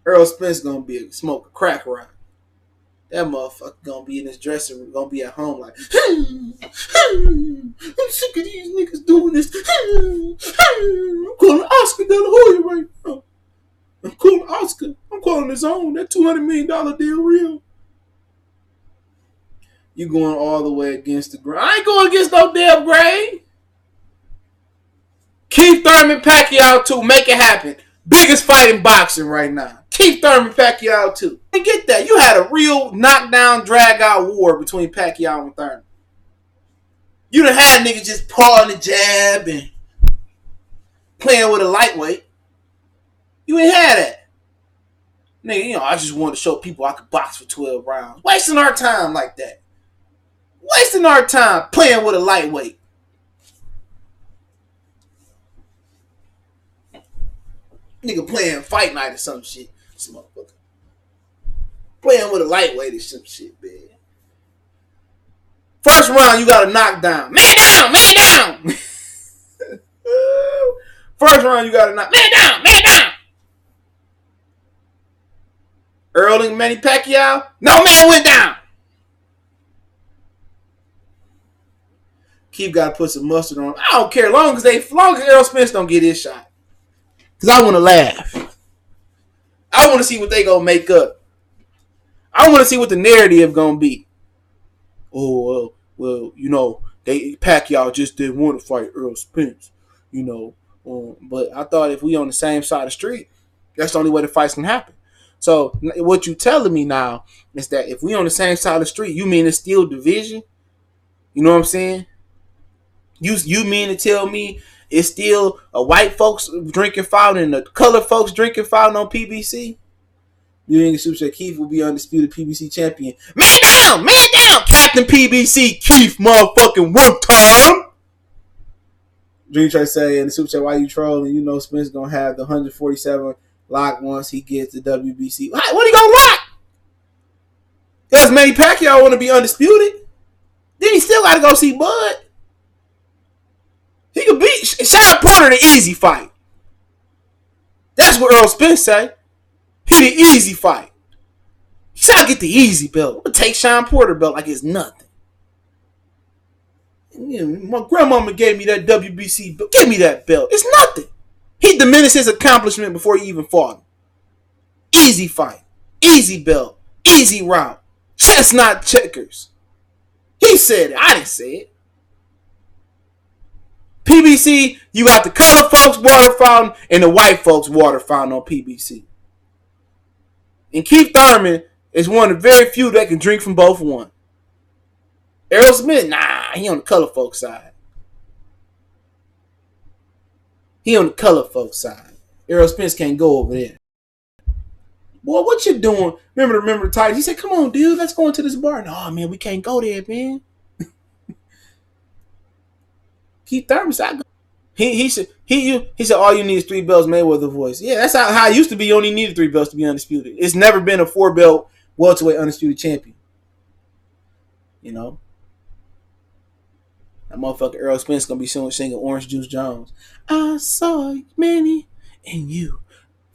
Speaker 1: Errol Spence gonna smoke a crack rock. That motherfucker gonna be in his dressing room, gonna be at home like, I'm sick of these niggas doing this. I'm calling Oscar De La Hoya right now. I'm calling Oscar. I'm calling his own. That $200 million deal real. You going all the way against the grain. I ain't going against no damn grain. Keith Thurman, Pacquiao 2. Make it happen. Biggest fight in boxing right now. Keith Thurman, Pacquiao 2. And get that. You had a real knockdown, drag-out war between Pacquiao and Thurman. You done had niggas just pawing the jab and playing with a lightweight. You ain't had that. Nigga, I just wanted to show people I could box for 12 rounds. Wasting our time like that. Wasting our time playing with a lightweight. Nigga playing fight night or some shit. This motherfucker. Playing with a lightweight or some shit, man. First round, you got a knockdown. Man down! First round, you got a knock. Man down! Earl and Manny Pacquiao, no man went down. Keith got to put some mustard on. I don't care, long as Errol Spence don't get his shot. Because I want to laugh. I want to see what they going to make up. I want to see what the narrative going to be. Oh, well, Pacquiao just didn't want to fight Errol Spence, But I thought if we on the same side of the street, that's the only way the fights can happen. So what you telling me now is that if we on the same side of the street, you mean it's still division? You know what I'm saying? You mean to tell me it's still a white folks drinking foul and the colored folks drinking foul on PBC? You ain't super say Keith will be undisputed PBC champion. Man down! Captain PBC Keith motherfucking one time. Dream try to say in the super chat, why you trolling? Spence gonna have the 147 lock once he gets the WBC. What are you gonna lock? Does Manny Pacquiao want to be undisputed? Then he still got to go see Bud. He could beat Sean Porter the easy fight. That's what Errol Spence say. He the easy fight. He's trying to get the easy belt. I'm going to take Sean Porter belt like it's nothing. My grandmama gave me that WBC belt. Give me that belt. It's nothing. He diminished his accomplishment before he even fought him. Easy fight. Easy belt. Easy route. Chestnut checkers. He said it. I didn't say it. PBC, you got the color folks water fountain and the white folks water fountain on PBC. And Keith Thurman is one of the very few that can drink from both one. Errol Smith, he on the color folks side. Errol Spence can't go over there. Boy, what you doing? Remember the Titans? He said, come on, dude, let's go into this bar. No, man, we can't go there, man. Keith Thurman said, he said, all you need is 3 belts, Mayweather voice. Yeah, that's how it used to be. You only needed 3 belts to be undisputed. It's never been a 4-belt welterweight undisputed champion. That motherfucker Errol Spence gonna be singing Orange Juice Jones. I saw many in you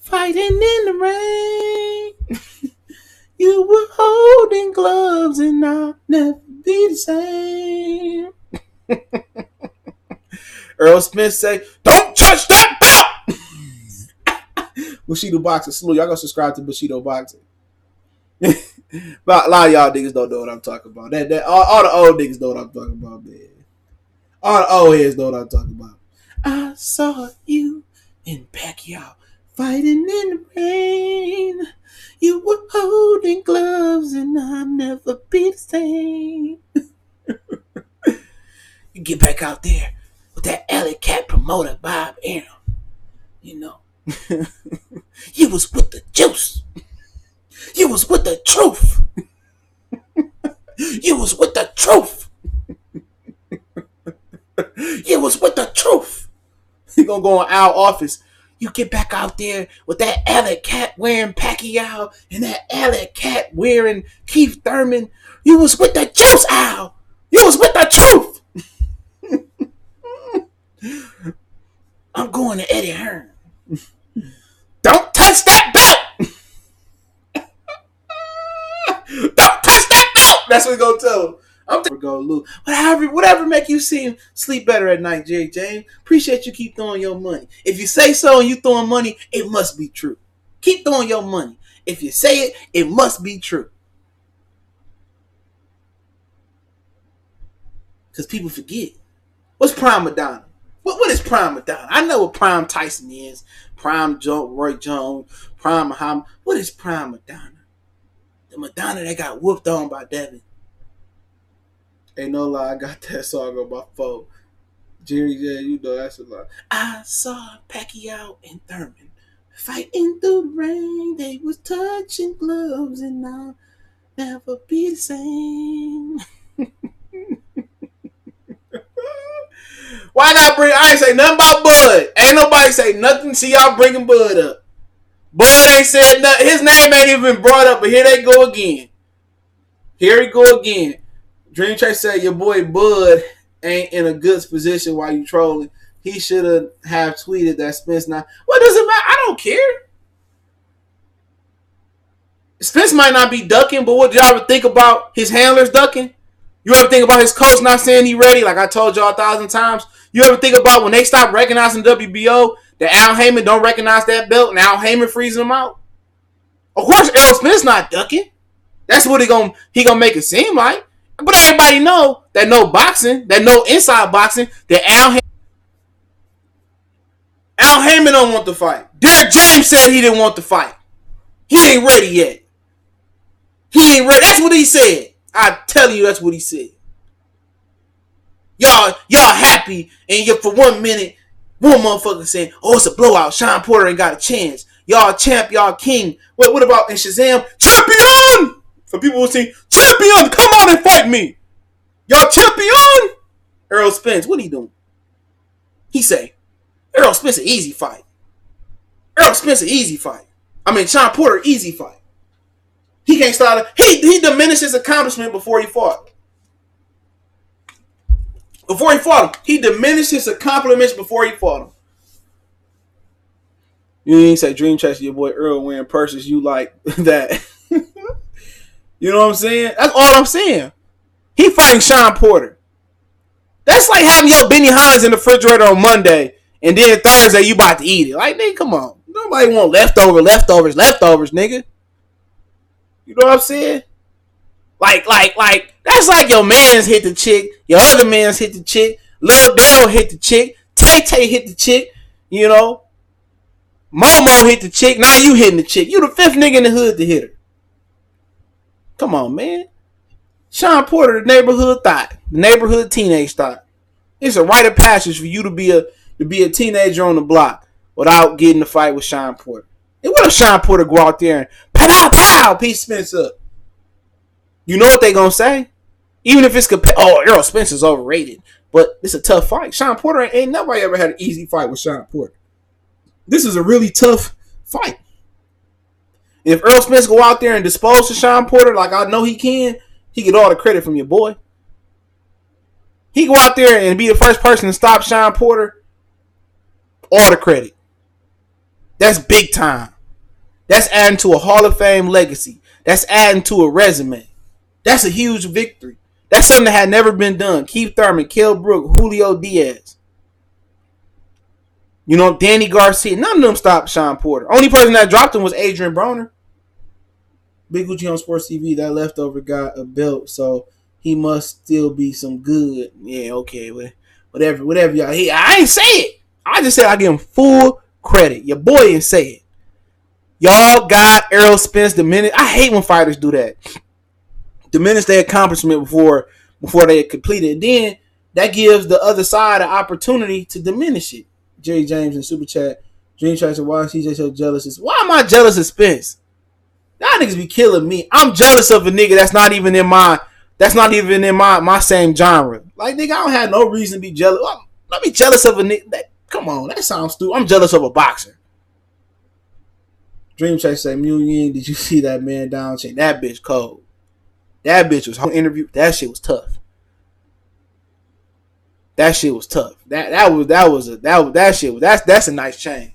Speaker 1: fighting in the rain. You were holding gloves and I'll never be the same. Errol Spence say, don't touch that belt! Bushido Boxing salute. Y'all go subscribe to Bushido Boxing. But a lot of y'all niggas don't know what I'm talking about. All the old niggas know what I'm talking about, man. All the old heads know what I'm talking about. I saw you and Pacquiao fighting in the rain. You were holding gloves and I'll never be the same. You get back out there with that alley cat promoter, Bob Arum. You know. You was with the juice. You was with the truth. You was with the truth. You was with the truth. You gonna go in our office. You get back out there with that alley cat wearing Pacquiao and that alley cat wearing Heath Thurman. You was with the juice, Al. You was with the truth. I'm going to Eddie Hearn. Don't touch that belt. Don't touch that belt. That's what he's gonna tell him. I'm gonna lose. Whatever make you sleep better at night, Jerry James. Appreciate you keep throwing your money. If you say so and you throwing money, it must be true. Keep throwing your money. If you say it, it must be true. Because people forget. What's Prime Madonna? What is Prime Madonna? I know what Prime Tyson is. Prime Roy Jones. Prime Muhammad. What is Prime Madonna? The Madonna that got whooped on by Devin. Ain't no lie, I got that song on my phone. Jerry J, you know that's a lie. I saw Pacquiao and Thurman fighting through the rain. They was touching gloves and I'll never be the same. Why not bring? I ain't say nothing about Bud. Ain't nobody say nothing. See y'all bringing Bud up. Bud ain't said nothing. His name ain't even been brought up, but here they go again. Here he go again. Dream Chase said your boy Bud ain't in a good position while you trolling. He should have tweeted that Spence not. What does it matter? I don't care. Spence might not be ducking, but what did y'all ever think about his handlers ducking? You ever think about his coach not saying he ready? Like I told y'all 1,000 times. You ever think about when they stop recognizing WBO, that Al Heyman don't recognize that belt and Al Heyman freezing them out? Of course, Errol Spence not ducking. That's what he gonna make it seem like. But everybody know that no boxing, that no inside boxing, that Al Heyman don't want to fight. Derek James said he didn't want to fight. He ain't ready yet. He ain't ready. That's what he said. I tell you, that's what he said. Y'all happy, and you for 1 minute, one motherfucker saying, "Oh, it's a blowout. Sean Porter ain't got a chance. Y'all champ, y'all king." What about in Shazam? Champion! For people who say, "Champion, come on and fight me." Y'all champion? Errol Spence, what he doing? He say, Errol Spence an easy fight. Errol Spence an easy fight. I mean, Sean Porter, easy fight. He can't start it. He diminished his accomplishment before he fought. Before he fought him. He diminished his accomplishments before he fought him. You ain't say Dream Chase your boy Earl wearing purses you like that. You know what I'm saying? That's all I'm saying. He fighting Sean Porter. That's like having your Benny Hines in the refrigerator on Monday and then Thursday you about to eat it. Like, nigga, come on. Nobody want leftovers, nigga. You know what I'm saying? Like, that's like your man's hit the chick, your other man's hit the chick, Lil Dale hit the chick, Tay hit the chick, you know. Momo hit the chick, now you hitting the chick. You the fifth nigga in the hood to hit her. Come on, man. Sean Porter, the neighborhood thought, the neighborhood teenage thought. It's a rite of passage for you to be a teenager on the block without getting to fight with Sean Porter. And what if Sean Porter go out there and pow pow piece Spence up? You know what they gonna say? Even if it's Errol Spence is overrated, but it's a tough fight. Sean Porter ain't nobody ever had an easy fight with Sean Porter. This is a really tough fight. If Errol Spence go out there and dispose of Sean Porter like I know he can, he get all the credit from your boy. He go out there and be the first person to stop Sean Porter, all the credit. That's big time. That's adding to a Hall of Fame legacy. That's adding to a resume. That's a huge victory. That's something that had never been done. Keith Thurman, Kell Brook, Julio Diaz. You know, Danny Garcia. None of them stopped Sean Porter. Only person that dropped him was Adrian Broner. Big Gucci on Sports TV. That leftover got a belt, so he must still be some good. Yeah, okay. Whatever y'all. I ain't say it. I just said I give him full credit. Your boy didn't say it. Y'all got Errol Spence diminished. I hate when fighters do that. Diminish their accomplishment before they complete it. Then that gives the other side an opportunity to diminish it. Jerry James in Super Chat. Dream Tracer, why is CJ so jealous? Why am I jealous of Spence? Y'all niggas be killing me. I'm jealous of a nigga that's not even in my same genre. Like, nigga, I don't have no reason to be jealous. Let me jealous of a nigga. Come on, that sounds stupid. I'm jealous of a boxer. Dream Chaser say, Mew Ying, did you see that man down chain? That bitch cold. That bitch was whole interview. That shit was tough. That shit was tough. That's a nice chain.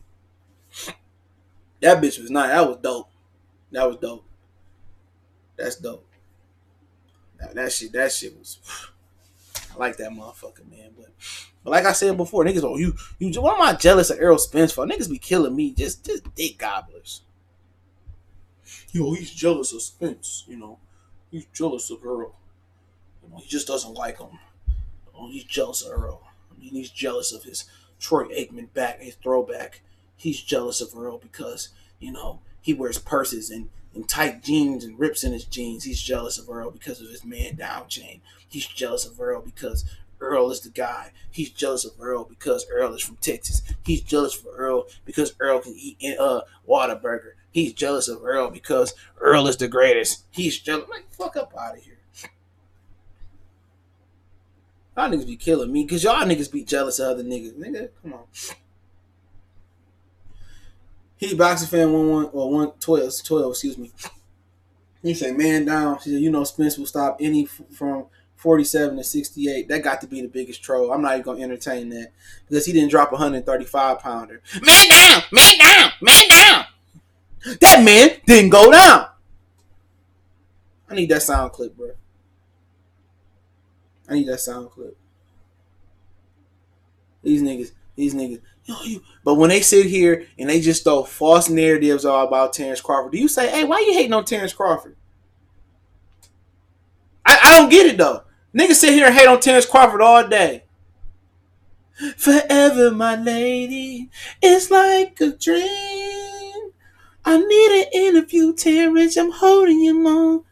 Speaker 1: That bitch was nice. That was dope. That's dope. That shit was. I like that motherfucker, man. But like I said before, niggas, what am I jealous of Errol Spence for? Niggas be killing me. Just dick gobblers. He's jealous of Spence. He's jealous of Earl. He just doesn't like him. He's jealous of Earl. He's jealous of his Troy Aikman back, his throwback. He's jealous of Earl because, he wears purses and tight jeans and rips in his jeans. He's jealous of Earl because of his man down chain. He's jealous of Earl because Earl is the guy. He's jealous of Earl because Earl is from Texas. He's jealous for Earl because Earl can eat Whataburger. He's jealous of Earl because Earl is the greatest. He's jealous. Like, fuck up out of here. Y'all niggas be killing me because y'all niggas be jealous of other niggas. Nigga, come on. He boxing fan 112, excuse me. He say, man down. She said, Spence will stop any from 47 to 68. That got to be the biggest troll. I'm not even going to entertain that because he didn't drop a 135-pounder. Man down! Man down! Man down! That man didn't go down. I need that sound clip, bro. I need that sound clip. These niggas. But when they sit here and they just throw false narratives all about Terence Crawford, do you say, hey, why you hating on Terence Crawford? I don't get it, though. Niggas sit here and hate on Terence Crawford all day. Forever, my lady, it's like a dream. I need an interview, Terence. I'm holding you long.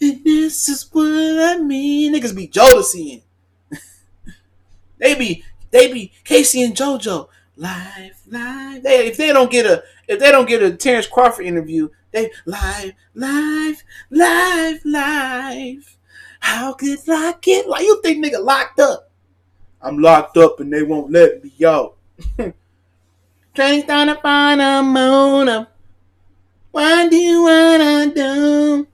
Speaker 1: And this is what I mean. Niggas be Jodeciing. They be Casey and JoJo. Live. If they don't get a Terence Crawford interview, they live. How could I get like you think nigga locked up? I'm locked up and they won't let me out. Train's down to find a moon. Why do you wanna do?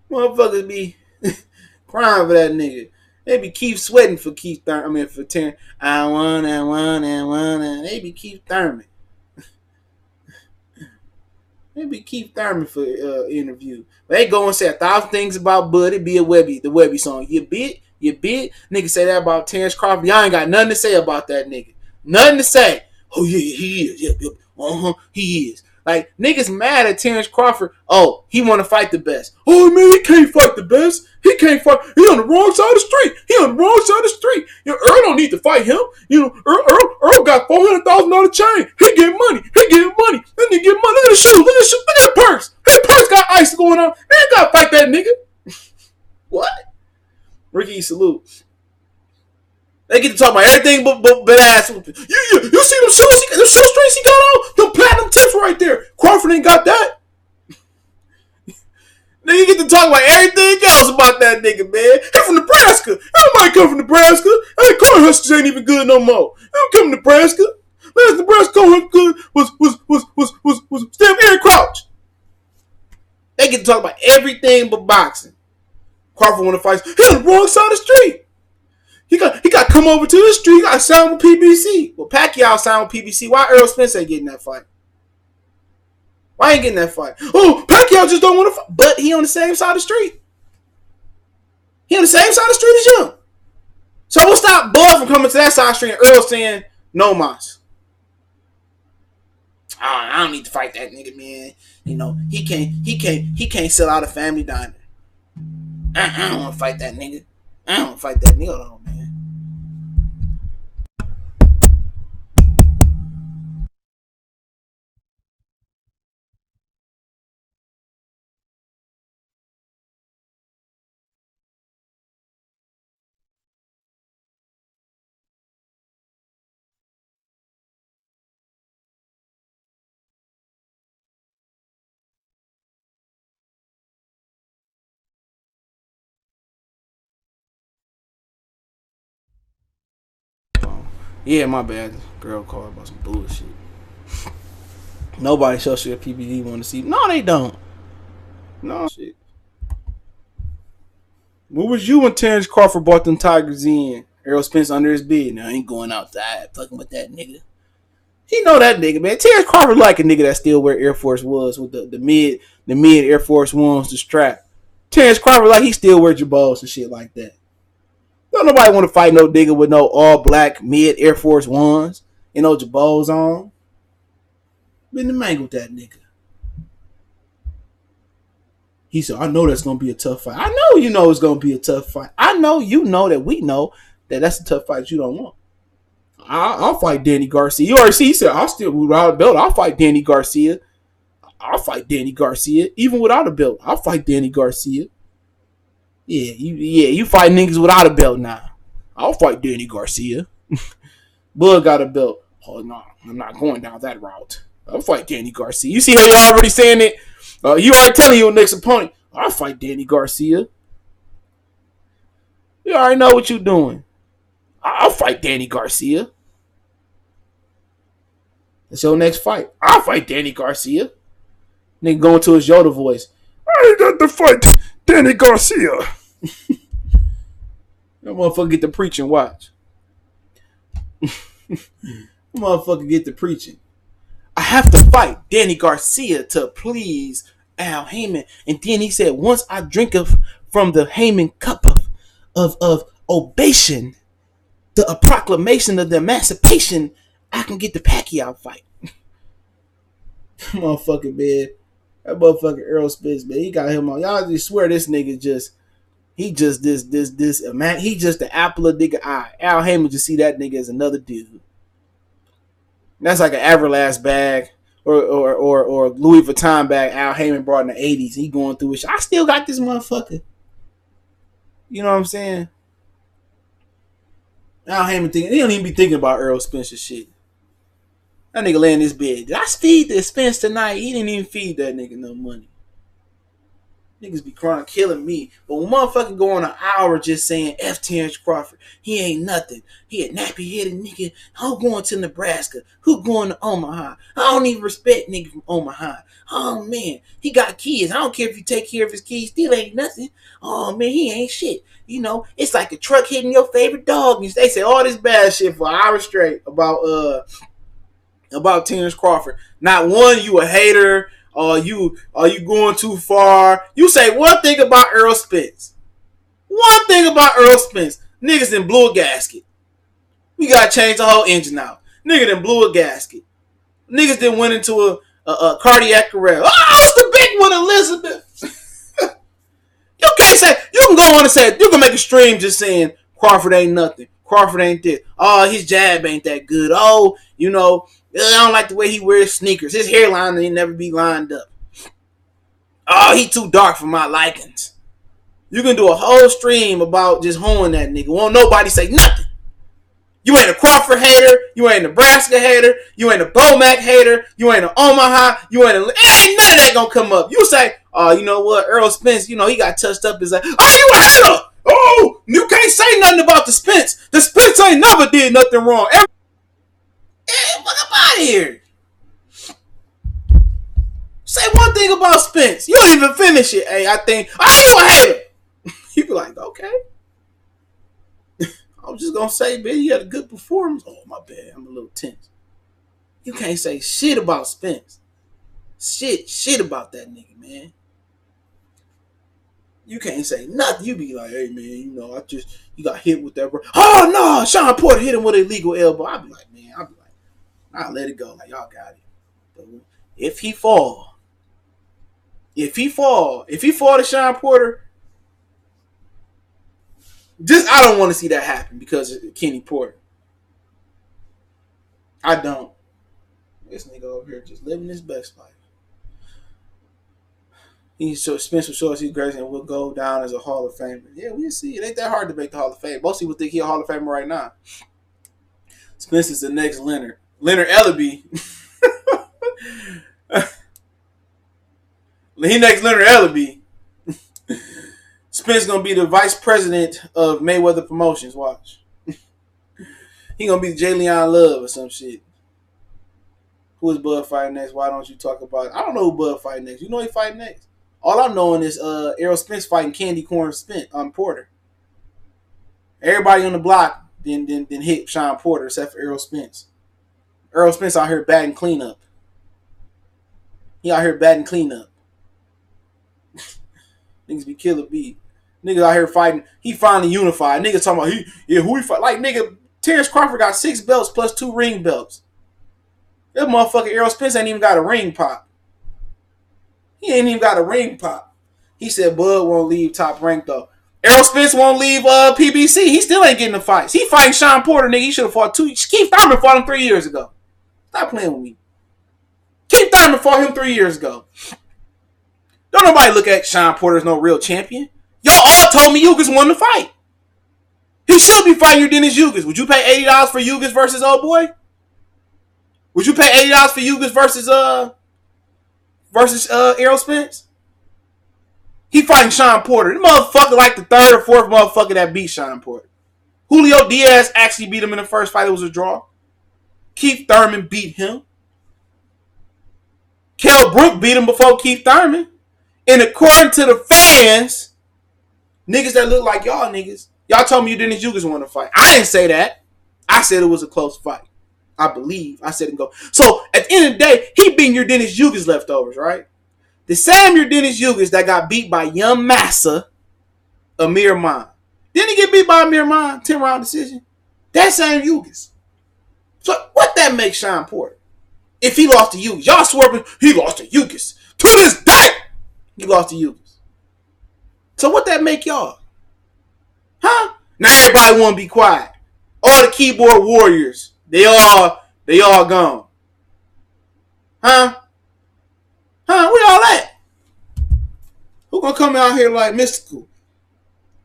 Speaker 1: Motherfuckers be crying for that nigga. They be keep sweating for Keith Thurman. I mean for Terrence. I wanna. They be Keith Thurman. They be Keith Thurman for interview. But they go and say 1,000 things about Bud. It be the Webby song. You bit. Nigga say that about Terence Crawford. Y'all ain't got nothing to say about that nigga. Nothing to say. Oh yeah, he is. Yeah. He is. Like, niggas mad at Terence Crawford. Oh, he want to fight the best. Oh, man, he can't fight the best. He can't fight. He on the wrong side of the street. Earl don't need to fight him. Earl got $400,000 chain. He get money. That nigga get money. Look at the shoes. Look at the purse. His purse got ice going on. Man, you got to fight that nigga. What? Ricky, salute. They get to talk about everything but ass whooping. You see them shoes? The shoestrings he got on? Them platinum tips right there. Crawford ain't got that. Then you get to talk about everything else about that nigga, man. He from Nebraska. Everybody come from Nebraska. Hey, Cornhuskers ain't even good no more. They don't come from Nebraska. Last Nebraska Cornhuskers good was Steph Aaron Crouch. They get to talk about everything but boxing. Crawford want to fight. He on the wrong side of the street. He got come over to the street. I signed with PBC. Well, Pacquiao signed with PBC. Why Errol Spence ain't getting that fight? Why ain't getting that fight? Oh, Pacquiao just don't want to fight. But he on the same side of the street. He on the same side of the street as you. So we'll stop Bud from coming to that side of the street and Earl saying, no mas. I don't need to fight that nigga, man. You know, he can't sell out a family diner. I don't want to fight that nigga. I don't want to fight that nigga. Hold on, man. Yeah, my bad. Girl called about some bullshit. Nobody shows you a PBD want to see. No, they don't. No shit. What was you when Terence Crawford brought them Tigers in? Errol Spence under his bed. Now I ain't going outside fucking with that nigga. He know that nigga, man. Terence Crawford like a nigga that still wear Air Force Ones with the mid Air Force Ones, the strap. Terence Crawford like he still wear Jabos and shit like that. Don't nobody want to fight no nigga with no all black mid Air Force Ones and no Jabos on. Been the man with that nigga. He said, I know that's going to be a tough fight. I know you know it's going to be a tough fight. I know you know that we know that that's a tough fight you don't want. I'll fight Danny Garcia. You already see, he said, I'll still without a belt. I'll fight Danny Garcia. I'll fight Danny Garcia. Even without a belt, I'll fight Danny Garcia. You fight niggas without a belt now. I'll fight Danny Garcia. Bud got a belt. Oh, no, I'm not going down that route. I'll fight Danny Garcia. You see how you're already saying it? You already telling your next opponent, I'll fight Danny Garcia. You already know what you're doing. I'll fight Danny Garcia. That's your next fight. I'll fight Danny Garcia. Nigga going to his Yoda voice. I ain't got to fight Danny Garcia. That motherfucker get to preaching. Watch. Motherfucker get to preaching. I have to fight Danny Garcia to please Al Heyman. And then he said, once I drink from the Heyman cup of obation, the proclamation of the emancipation, I can get the Pacquiao fight. Motherfucker, man. That motherfucker Errol Spence, man. He got him on. Y'all just swear this nigga just, he just man. He just the apple of nigga eye. Al Heyman just see that nigga as another dude. That's like an Everlast bag or Louis Vuitton bag Al Heyman brought in the 80s. He going through it. I still got this motherfucker. You know what I'm saying? Al Heyman thinking, he don't even be thinking about Errol Spence's shit. That nigga lay in his bed. Did I feed the Spence tonight? He didn't even feed that nigga no money. Niggas be crying, killing me. But when motherfucker go on an hour just saying F Terence Crawford, he ain't nothing. He a nappy-headed nigga. I'm going to Nebraska. Who going to Omaha? I don't even respect niggas from Omaha. Oh, man. He got kids. I don't care if you take care of his kids. Still ain't nothing. Oh, man, he ain't shit. You know, it's like a truck hitting your favorite dog. They say all this bad shit for an hour straight about Terence Crawford. Not one, you a hater. Are you going too far? You say one thing about Errol Spence. One thing about Errol Spence. Niggas done blew a gasket. We gotta change the whole engine out. Nigga done blew a gasket. Niggas done went into a cardiac arrest. Oh, it's the big one, Elizabeth. You can't say, you can go on and say, you can make a stream just saying Crawford ain't nothing. Crawford ain't this. Oh, his jab ain't that good. Oh, you know, I don't like the way he wears sneakers. His hairline ain't never be lined up. Oh, he too dark for my likings. You can do a whole stream about just hoeing that nigga. Won't nobody say nothing. You ain't a Crawford hater. You ain't a Nebraska hater. You ain't a Bomac hater. You ain't an Omaha. You ain't none of that gonna come up. You say, oh, you know what? Errol Spence, you know, he got touched up. Is like, oh, you a hater. Oh, you can't say nothing about the Spence. The Spence ain't never did nothing wrong. Hey, fuck up out of here. Say one thing about Spence. You don't even finish it. Hey, I think, oh, you a hater. You be like, okay. was just gonna say, man, you had a good performance. Oh, my bad. I'm a little tense. You can't say shit about Spence. Shit about that nigga, man. You can't say nothing. You be like, hey, man, you got hit with that. Oh, no, Sean Porter hit him with an illegal elbow. I'll be like, I'll let it go. Like, y'all got it. But if he fall to Sean Porter, I don't want to see that happen because of Kenny Porter. I don't. This nigga over here just living his best life. Spence will show us he's great and will go down as a Hall of Famer. Yeah, we'll see. It ain't that hard to make the Hall of Fame. Most people think he's a Hall of Famer right now. Spence is the next Leonard. Leonard Ellaby. He next Leonard Ellaby. Spence gonna be the vice president of Mayweather Promotions. Watch. He gonna be J. Leon Love or some shit. Who is Bud fighting next? Why don't you talk about it? I don't know who Bud fighting next. You know he fighting next. All I'm knowing is Errol Spence fighting Candy Corn Porter. Everybody on the block then hit Sean Porter except for Errol Spence. Errol Spence out here batting cleanup. He out here batting cleanup. Niggas be killer beat. Niggas out here fighting. He finally unified. Niggas talking about who he fight. Like, nigga, Terence Crawford got 6 belts plus 2 ring belts. That motherfucker Errol Spence ain't even got a ring pop. He ain't even got a ring pop. He said Bud won't leave Top Rank though. Errol Spence won't leave PBC. He still ain't getting the fights. He fighting Sean Porter, nigga. He should have fought 2. Keith Thurman fought him 3 years ago. Stop playing with me. Keith Thurman fought him 3 years ago. Don't nobody look at Sean Porter as no real champion. Y'all all told me Yugas won the fight. He should be fighting Dennis Yugas. Would you pay $80 for Yugas versus old boy? Would you pay $80 for Yugas versus Errol Spence? He fighting Sean Porter. The motherfucker like the 3rd or 4th motherfucker that beat Sean Porter. Julio Diaz actually beat him in the first fight. It was a draw. Keith Thurman beat him. Kell Brook beat him before Keith Thurman. And according to the fans, niggas that look like y'all niggas, y'all told me you didn't Yugas want to fight. I didn't say that. I said it was a close fight. I believe. I said it go. So at the end of the day, he beating your Dennis Yugas leftovers, right? The same your Dennis Yugas that got beat by Young Massa, Amir Khan. Didn't he get beat by Amir Khan? 10-round decision. That same Yugas. So what that makes Sean Porter? If he lost to Yugas. Y'all swerving, he lost to Yugas. To this day, he lost to Yugas. So what that make y'all? Huh? Now everybody want to be quiet. All the keyboard warriors, they all gone. Huh? Huh? Where y'all at? Who gonna come out here like mystical?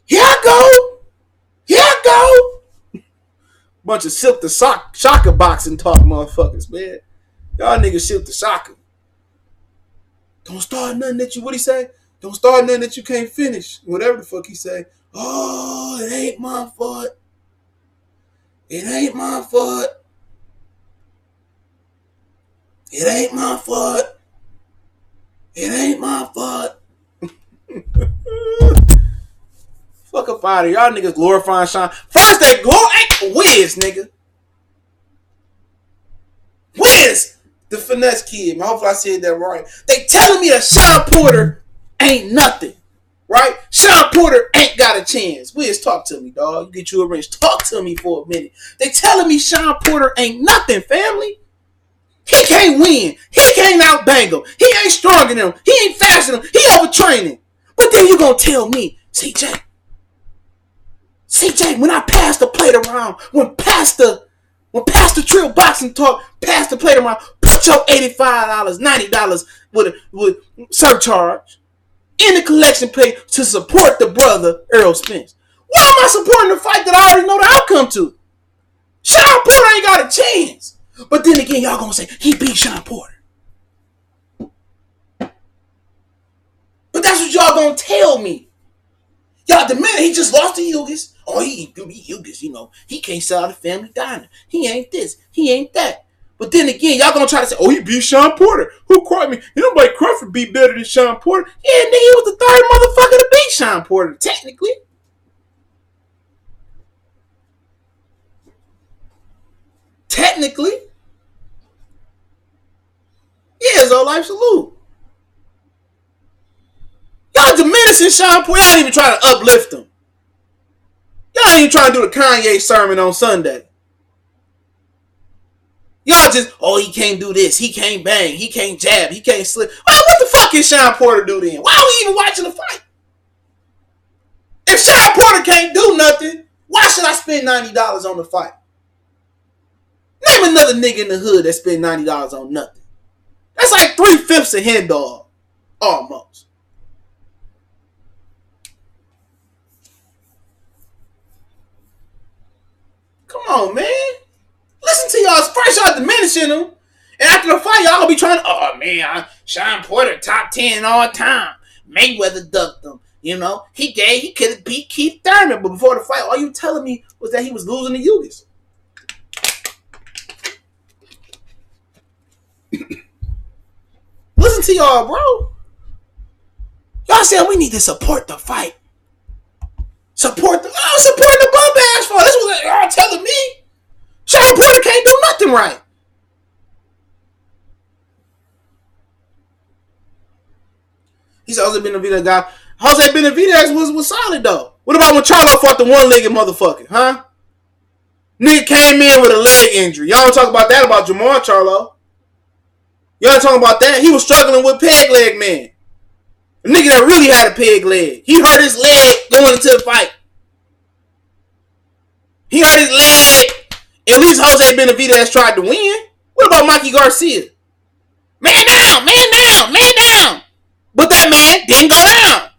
Speaker 1: Here I go. Here I go. Bunch of silk the shocker boxing talk motherfuckers, man. Y'all niggas silk the shocker. Don't start nothing that you, what he say? Don't start nothing that you can't finish. Whatever the fuck he say. Oh, it ain't my fault. It ain't my fault. It ain't my fault. It ain't my fault. Fuck up out of here. Y'all niggas glorifying Sean. First they Wiz, nigga. Wiz, the finesse kid. Hopefully I said that right. They telling me that Sean Porter ain't nothing. Right? Sean Porter ain't got a chance. Wiz, talk to me, dog. You get you a ring. Talk to me for a minute. They telling me Sean Porter ain't nothing, family. He can't win. He can't outbang him. He ain't stronger than him. He ain't faster than him. He overtraining. But then you gonna tell me, CJ, when I pass the plate around, when Pastor Trill Boxing Talk, pass the plate around, put your $85, $90 with surcharge in the collection plate to support the brother, Errol Spence. Why am I supporting the fight that I already know the outcome to? Sean Porter ain't got a chance. But then again, y'all gonna say, he beat Sean Porter. But that's what y'all gonna tell me. Y'all, the minute he just lost to Yugas, oh, he Yugas, you know, he can't sell out a family diner. He ain't this, he ain't that. But then again, y'all gonna try to say, oh, he beat Sean Porter. Who cried me? Nobody Crawford beat better than Sean Porter. Yeah, nigga, he was the 3rd motherfucker to beat Sean Porter, technically. technically. Yeah, Zo Life salute. Y'all diminishing Sean Porter. Y'all ain't even trying to uplift him. Y'all ain't even trying to do the Kanye sermon on Sunday. Y'all just, oh, he can't do this. He can't bang. He can't jab. He can't slip. Well, what the fuck can Sean Porter do then? Why are we even watching the fight? If Sean Porter can't do nothing, why should I spend $90 on the fight? Name another nigga in the hood that spend $90 on nothing. That's like 3/5 of Hen Dog. Almost. Come on, man. Listen to y'all. First y'all diminishing them. And after the fight, y'all gonna be trying to, oh man, Sean Porter top 10 all time. Mayweather ducked him. You know, he could have beat Keith Thurman, but before the fight, all you telling me was that he was losing to Yugas. Listen to y'all, bro. Y'all saying we need to support the fight. Support the bum ass fight. That's what y'all telling me. Sean Porter can't do nothing right. He's Jose Benavidez guy. Jose Benavidez was solid though. What about when Charlo fought the one-legged motherfucker, huh? Nigga came in with a leg injury. Y'all don't talk about that about Jamar Charlo. Y'all don't talk about that. He was struggling with peg leg man. A nigga that really had a peg leg. He hurt his leg going into the fight. He hurt his leg. At least Jose Benavidez tried to win. What about Mikey Garcia? Man down, man down, man down. But that man didn't go down.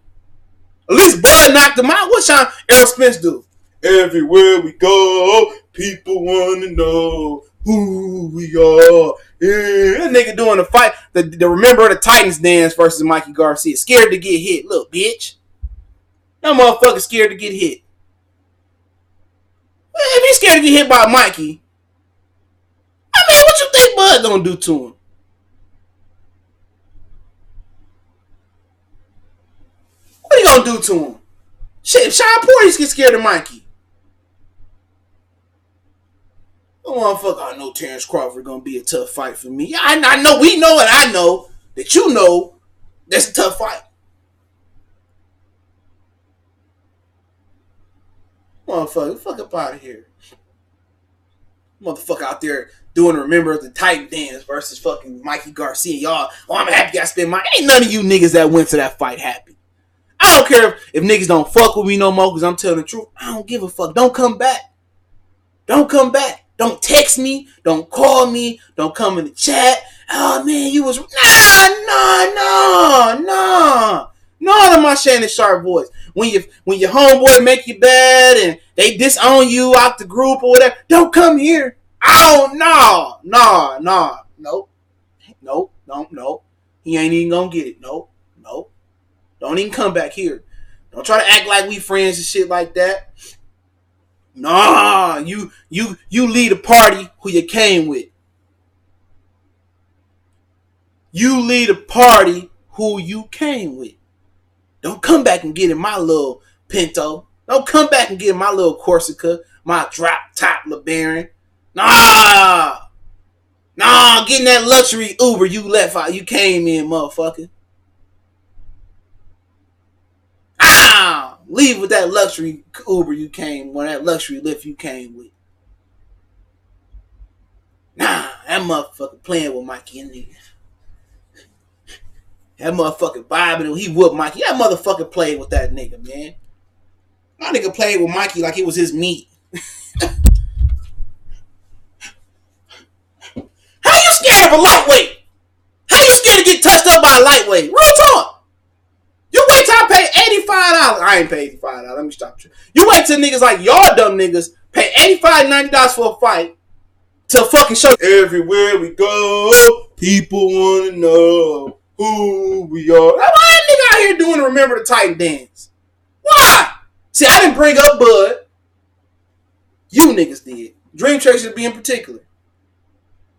Speaker 1: At least Bud knocked him out. What Sean Errol Spence do? Everywhere we go, people want to know who we are. Yeah, that nigga doing the fight, the Remember the Titans dance versus Mikey Garcia. Scared to get hit. Look, bitch. That motherfucker scared to get hit. If he's scared to get hit by Mikey, I mean, what you think Bud gonna do to him? What he gonna do to him? Shit, if Sean Porter gets scared of Mikey. Oh, motherfucker, I know Terence Crawford gonna be a tough fight for me. Yeah, I know, we know, and I know that you know that's a tough fight. Motherfucker, fuck up out of here. Motherfucker out there doing Remember the Titan dance versus fucking Mikey Garcia. Y'all, oh, I'm happy I spent my. Ain't none of you niggas that went to that fight happy. I don't care if niggas don't fuck with me no more because I'm telling the truth. I don't give a fuck. Don't come back. Don't come back. Don't text me. Don't call me. Don't come in the chat. Oh, man, you was... Nah. None of my Shannon Sharp voice. When your homeboy make you bad and they disown you out the group or whatever, don't come here. I don't know. Nah. Nope. He ain't even gonna get it. Nope. Don't even come back here. Don't try to act like we friends and shit like that. Nah, you lead a party who you came with. You lead a party who you came with. Don't come back and get in my little Pinto. Don't come back and get in my little Corsica, my drop top LeBaron. Nah, getting that luxury Uber you left out. You came in, motherfucker. Leave with that luxury Uber you came with, that luxury Lyft you came with. Nah, that motherfucker playing with Mikey and niggas. That motherfucker bobbing, he whooped Mikey. That motherfucker played with that nigga, man. That nigga played with Mikey like it was his meat. How you scared of a lightweight? How you scared to get touched up by a lightweight? Real talk. You wait till I pay $85. I ain't pay $85. Let me stop. You wait till niggas like y'all dumb niggas pay $85, $90 for a fight to fucking show. Everywhere we go, people want to know who we are. Why that nigga out here doing Remember the Titan dance? Why? See, I didn't bring up Bud. You niggas did. Dream Chaser be in particular.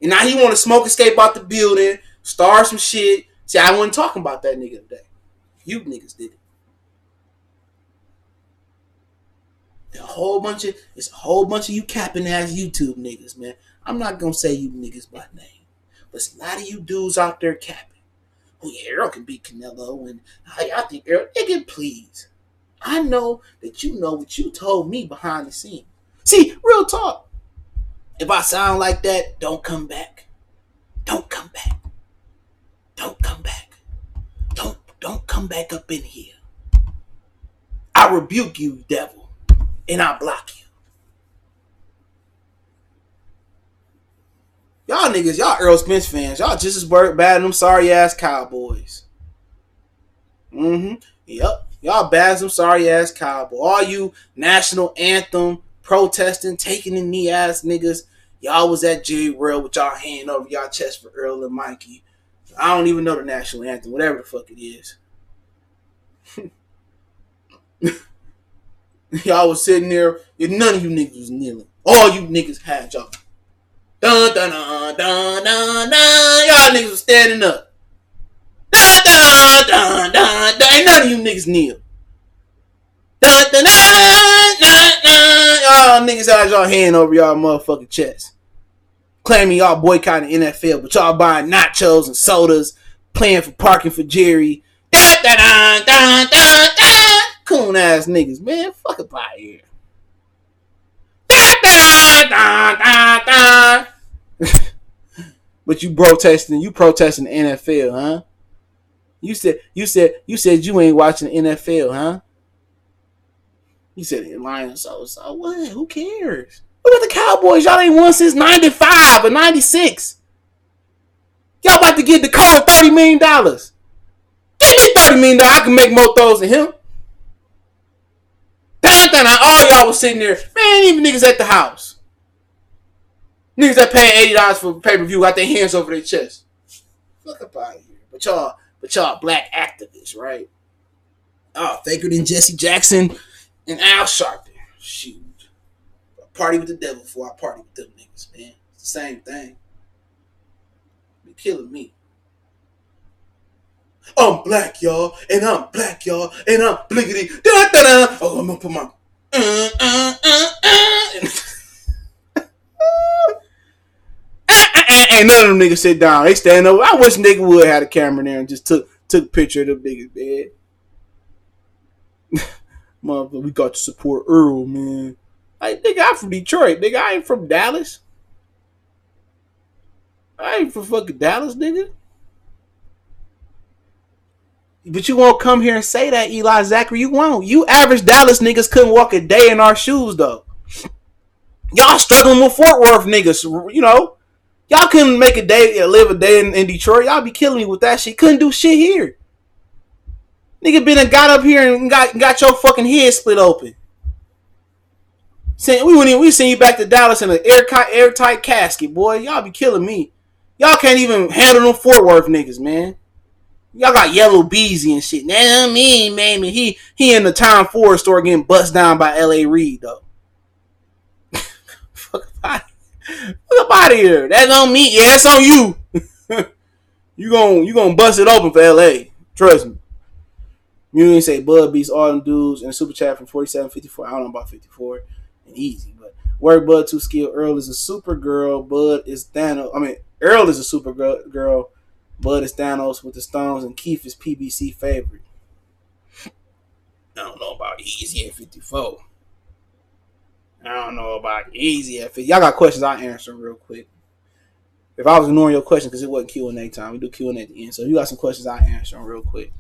Speaker 1: And now he want to smoke escape out the building, start some shit. See, I wasn't talking about that nigga today. You niggas did it. It's a whole bunch of you capping ass YouTube niggas, man. I'm not gonna say you niggas by name, but it's a lot of you dudes out there capping. Oh yeah, Errol can beat Canelo, and I think Errol, nigga, please. I know that you know what you told me behind the scenes. See, real talk. If I sound like that, don't come back. Don't come back. Don't come back. Don't come back up in here. I rebuke you, devil, and I block you. Y'all niggas, y'all Errol Spence fans, y'all just as bad as them sorry ass Cowboys. Yep. Y'all bad as them sorry ass Cowboys. All you national anthem protesting, taking the knee ass niggas, y'all was at Jerry World with y'all hand over y'all chest for Earl and Mikey. I don't even know the national anthem, whatever the fuck it is. Y'all was sitting there, none of you niggas was kneeling. All you niggas had y'all. Dun dun dun dun dun dun. Y'all niggas was standing up. Dun dun dun dun dun. Ain't none of you niggas kneel. Dun dun dun dun dun. Y'all niggas had y'all hand over y'all motherfucking chest. Claiming y'all boycotting the NFL, but y'all buying nachos and sodas, playing for parking for Jerry. Dun dun dun dun dun dun. Coon ass niggas, man. Fuck up out here. But you protesting the NFL, huh? You said you ain't watching the NFL, huh? You said it lying, so what? Who cares? What about the Cowboys? Y'all ain't won since 95 or 96. Y'all about to get Dakota $30 million. Give me $30 million. I can make more throws than him. All y'all was sitting there, man, even niggas at the house. Niggas that paying $80 for pay-per-view got their hands over their chest. Fuck up out of here. But y'all black activists, right? Oh, faker than Jesse Jackson and Al Sharpton. Shoot. I party with the devil before I party with them niggas, man. It's the same thing. Be killing me. I'm black, y'all, and I'm black, y'all, and I'm bliggity. Da-da-da. Oh, I'm gonna put my Ain't none of them niggas sit down. They stand over. I wish nigga would have had a camera there and just took a picture of them niggas, man. Motherfucker, we got to support Earl, man. Like, nigga, I'm from Detroit, nigga. I ain't from Dallas. I ain't from fucking Dallas, nigga. But you won't come here and say that, Eli Zachary. You won't. You average Dallas niggas couldn't walk a day in our shoes, though. Y'all struggling with Fort Worth niggas, you know. Y'all couldn't live a day in Detroit. Y'all be killing me with that shit. Couldn't do shit here. Nigga been and got up here and got your fucking head split open. We send you back to Dallas in an airtight casket, boy. Y'all be killing me. Y'all can't even handle them Fort Worth niggas, man. Y'all got Yellow Beezy and shit. Nah, me, man. He in the Town Ford store getting bust down by L.A. Reid, though. Fuck up out of here. That's on me. Yeah, that's on you. you gonna bust it open for L.A. Trust me. You ain't say Bud beats all them dudes in the super chat from 47-54. I don't know about 54 and easy, but work Bud too skilled. Earl is a super girl. Bud is Thanos. Earl is a super girl. Bud is Thanos with the stones, and Heath is PBC favorite. I don't know about easy at 54. I don't know about easy at 50. Y'all got questions? I'll answer them real quick. If I was ignoring your question because it wasn't Q&A time, we do Q&A at the end. So if you got some questions, I'll answer them real quick.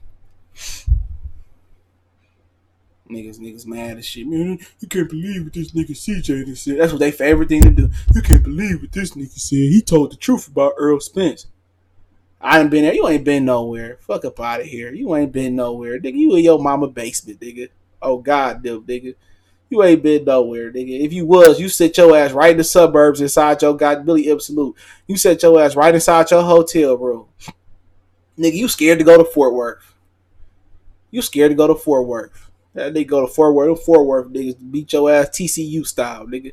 Speaker 1: Niggas mad as shit. Man, you can't believe what this nigga CJ said. That's what they favorite thing to do. You can't believe what this nigga said. He told the truth about Errol Spence. I ain't been there. You ain't been nowhere. Fuck up out of here. You ain't been nowhere. Nigga, you in your mama basement, nigga. Oh, God, nigga. You ain't been nowhere, nigga. If you was, you sit your ass right in the suburbs inside your God Billy Absolute. You sit your ass right inside your hotel room. Nigga, you scared to go to Fort Worth. You scared to go to Fort Worth. That nigga go to Fort Worth. Them Fort Worth niggas beat your ass TCU style, nigga.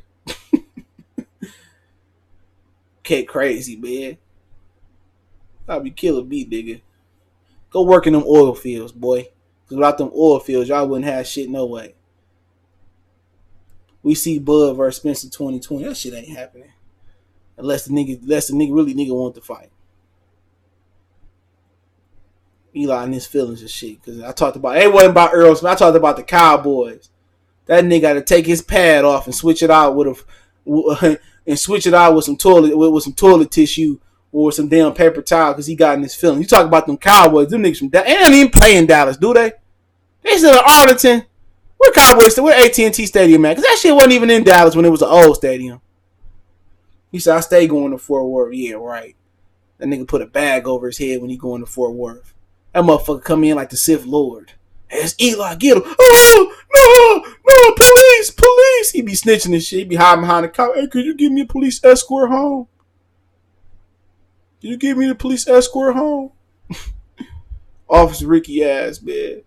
Speaker 1: Get crazy, man. I'll be killing me, nigga. Go work in them oil fields, boy. Because without them oil fields, y'all wouldn't have shit no way. we see Bud versus Spence in 2020. That shit ain't happening unless the nigga really want to fight. Eli and his feelings and shit. Because I talked about it wasn't about Errol Spence. I talked about the Cowboys. That nigga got to take his pad off and switch it out with some toilet tissue or some damn paper towel because he got in his feelings. You talk about them Cowboys, them niggas from Dallas. They don't even play in Dallas, do they? They still in Arlington. Where Cowboys still? Where AT&T Stadium at? Because that shit wasn't even in Dallas when it was an old stadium. He said, I stay going to Fort Worth. Yeah, right. That nigga put a bag over his head when he going to Fort Worth. That motherfucker come in like the Sith Lord. Hey, it's Eli, get him. Oh, no, police. He be snitching and shit. He be hiding behind the car. Hey, could you give me a police escort home? Can you give me the police escort home? Officer Ricky ass, man.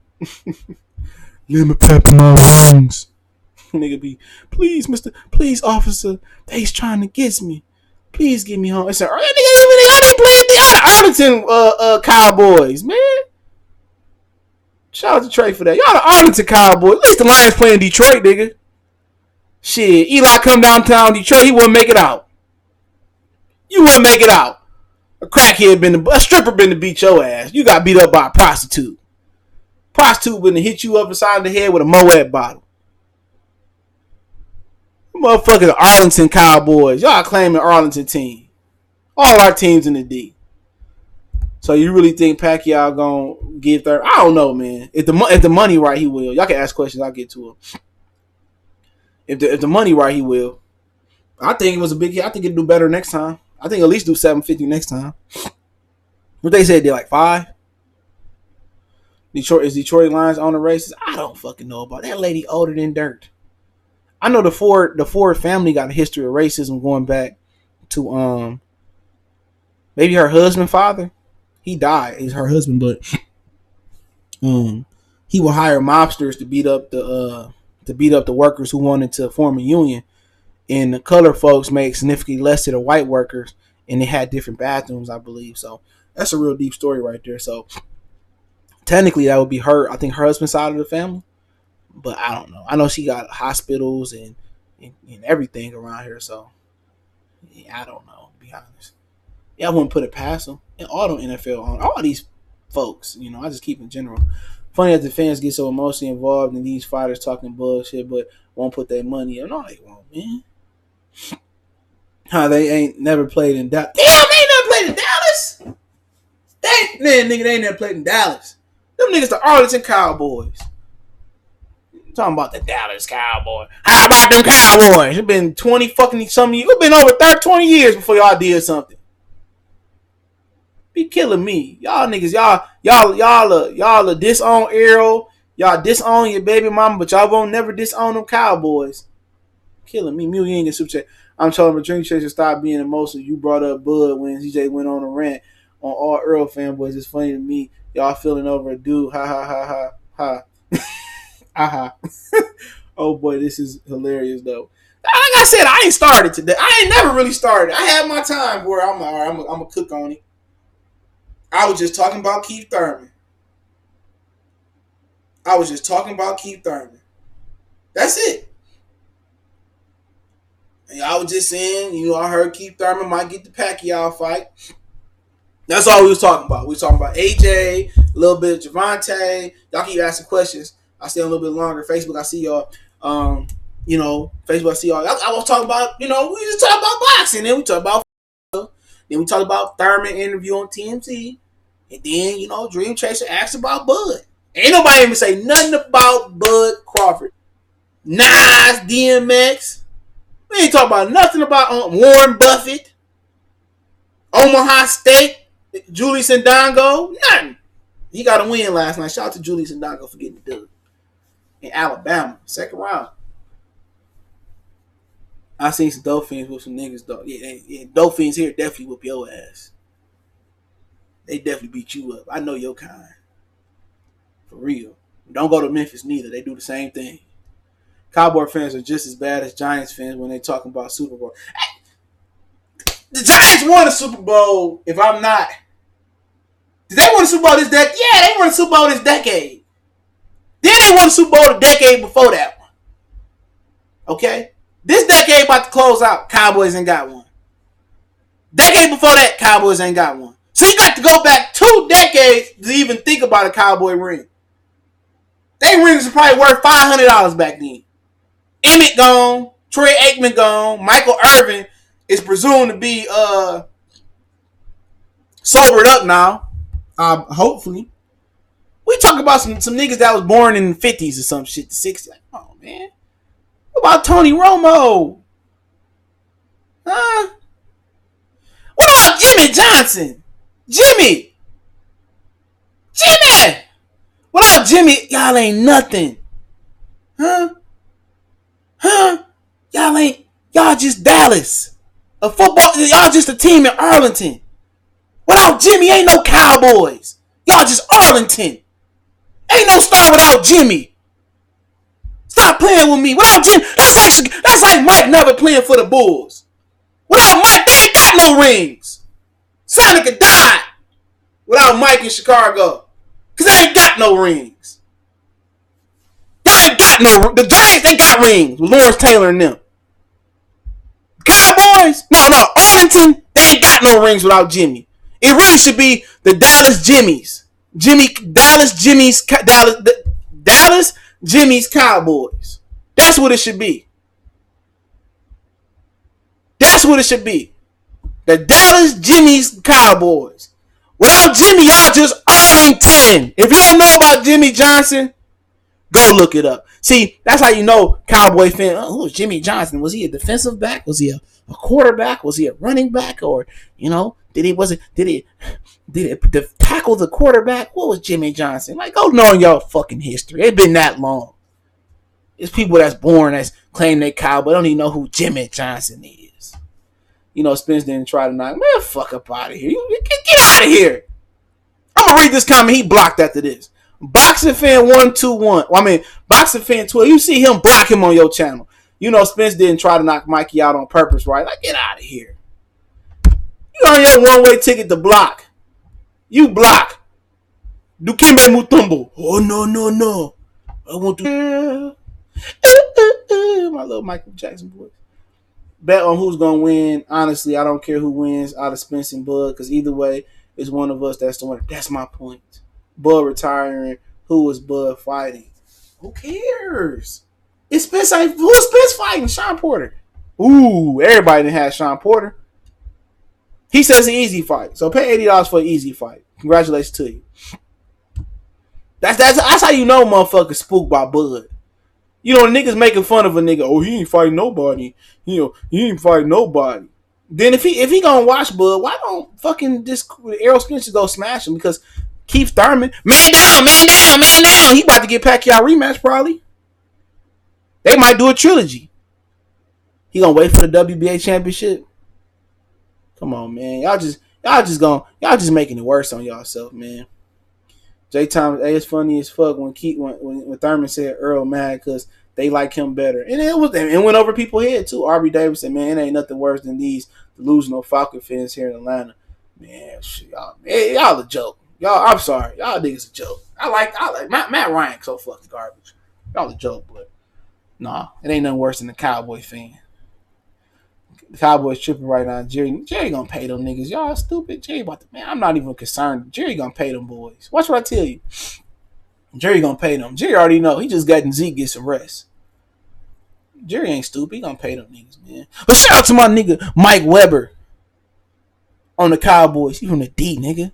Speaker 1: Let me pepper my wings. Nigga be, please, officer. They's trying to get me. Please get me home. I said, they playing the Arlington Cowboys, man. Shout out to Trey for that. Y'all the Arlington Cowboys. At least the Lions playing Detroit, nigga. Shit, Eli come downtown Detroit. He wouldn't make it out. You wouldn't make it out. A stripper been to beat your ass. You got beat up by a prostitute. Prostitute been to hit you up inside the head with a Moet bottle. Motherfucking Arlington Cowboys. Y'all claiming Arlington team. All our teams in the D. So you really think Pacquiao gonna give third? I don't know, man. If the money right, he will. Y'all can ask questions. I'll get to him. If the money right, he will. I think it was a big hit. I think he'll do better next time. I think at least do 750 next time. What they said, they're like 5. Detroit Lions on the races. I don't fucking know about that lady older than dirt. I know the Ford family got a history of racism going back to maybe her husband father. He died. He's her husband, but he would hire mobsters to beat up the workers who wanted to form a union. And the color folks made significantly less to the white workers, and they had different bathrooms, I believe. So that's a real deep story right there. So technically, that would be her. I think her husband's side of the family, but I don't know. I know she got hospitals and everything around here. So yeah, I don't know. To be honest, yeah, I wouldn't put it past them. And all them NFL on all these folks, I just keep in general. Funny that the fans get so emotionally involved in these fighters talking bullshit, but won't put their money in. No, they won't, man. How they ain't never played in Dallas. Damn, they ain't never played in Dallas. They ain't never played in Dallas. Them niggas the Arlington Cowboys. I'm talking about the Dallas Cowboys. How about them Cowboys? It's been 20 fucking some years. It's been over 20 years before y'all did something. Be killing me. Y'all niggas, y'all disown Errol. Y'all disown your baby mama, but y'all won't never disown them Cowboys. Killing me. Mew, you ain't get super chat. I'm telling my drink chaser stop being emotional. You brought up Bud when CJ went on a rant on all Earl fanboys. It's funny to me. Y'all feeling over a dude. Ha ha ha ha ha. Aha. Oh boy, this is hilarious though. Like I said, I ain't started today. I ain't never really started. I had my time where I'm gonna cook on it. I was just talking about Keith Thurman. That's it. And I was just saying, I heard Keith Thurman might get the Pacquiao fight. That's all we was talking about. We was talking about AJ, a little bit of Javante. Y'all keep asking questions. I stay a little bit longer. Facebook, I see y'all. Facebook, I see y'all. I was talking about, we just talking about boxing. Then we talk about then we talked about Thurman interview on TMZ. And then, Dream Chaser asked about Bud. Ain't nobody even say nothing about Bud Crawford. Nas, DMX. We ain't talking about nothing about Warren Buffett. Omaha State. Julius Ndongo. Nothing. He got a win last night. Shout out to Julius Ndongo for getting the dub. In Alabama. Second round. I seen some Dolphins with some niggas, though. Yeah, Dolphins here definitely whoop your ass. They definitely beat you up. I know your kind. For real. Don't go to Memphis neither. They do the same thing. Cowboy fans are just as bad as Giants fans when they talking about Super Bowl. The Giants won a Super Bowl, if I'm not. Did they win a Super Bowl this decade? Yeah, they won a Super Bowl this decade. Then they won a Super Bowl the decade before that one. Okay? This decade about to close out. Cowboys ain't got one. Decade before that, Cowboys ain't got one. So you got to go back 2 decades to even think about a Cowboy ring. They rings are probably worth $500 back then. Emmett gone. Troy Aikman gone. Michael Irvin is presumed to be sobered up now. Hopefully. We talk about some niggas that was born in the 50s or some shit, the 60s. Like, oh, man. What about Tony Romo? Huh? What about Jimmy Johnson? Jimmy! Without Jimmy, y'all ain't nothing. Huh? Y'all just Dallas. A football, y'all just a team in Arlington. Without Jimmy, ain't no Cowboys. Y'all just Arlington. Ain't no star without Jimmy. Stop playing with me. Without Jimmy, that's like Mike never playing for the Bulls. Without Mike, they ain't got no rings. Sonic could die without Mike in Chicago. Because they ain't got no rings. The Giants, they got rings with Lawrence Taylor and them. Cowboys, no, Arlington, they ain't got no rings without Jimmy. It really should be the Dallas Jimmies. Dallas Jimmy's Cowboys. That's what it should be. The Dallas Jimmy's Cowboys. Without Jimmy, y'all just Arlington. If you don't know about Jimmy Johnson, go look it up. See, that's how you know Cowboy fan. Oh, who was Jimmy Johnson? Was he a defensive back? Was he a quarterback? Was he a running back? Or, did he tackle the quarterback? What was Jimmy Johnson? Like, go know your fucking history. It's been that long. It's people that's born that's claim they Cowboy don't even know who Jimmy Johnson is. Spence didn't try to knock. Man, fuck up out of here. Get out of here. I'm going to read this comment. He blocked after this. Boxing fan 121. Boxing fan 12. You see him block him on your channel. Spence didn't try to knock Mikey out on purpose, right? Like, get out of here. You on your one-way ticket to block. You block. Dukembe Mutombo. Oh, no. I want to. My little Michael Jackson voice. Bet on who's going to win. Honestly, I don't care who wins out of Spence and Bud, because either way, it's one of us that's the winner. That's my point. Bud retiring. Who is Bud fighting? Who cares? It's Spence. Who's Spence fighting? Sean Porter. Ooh, everybody done had Sean Porter. He says an easy fight. So pay $80 for an easy fight. Congratulations to you. That's how you know motherfuckers spooked by Bud. Niggas making fun of a nigga. Oh, he ain't fighting nobody. He ain't fighting nobody. Then if he gonna watch Bud, why don't fucking just Errol Spence go smash him? Because Keith Thurman, man down. He about to get Pacquiao rematch probably. They might do a trilogy. He gonna wait for the WBA championship. Come on, man. Y'all just making it worse on yourself, man. Jay Thomas, it's funny as fuck when Thurman said Earl mad because they like him better, and it went over people's head too. R.B. Davis said, "Man, it ain't nothing worse than these delusional Falcon fans here in Atlanta." Man, shit, y'all a joke. Y'all, I'm sorry, y'all niggas a joke. I like Matt Ryan so fucking garbage. Y'all a joke, but nah, it ain't nothing worse than the Cowboy fan. The Cowboys tripping right now. Jerry gonna pay them niggas. Y'all stupid. Jerry about to, man, I'm not even concerned. Jerry gonna pay them boys. Watch what I tell you. Jerry gonna pay them. Jerry already know. He just got Zeke get some rest. Jerry ain't stupid. He gonna pay them niggas, man. But shout out to my nigga Mike Weber on the Cowboys. He from the D, nigga.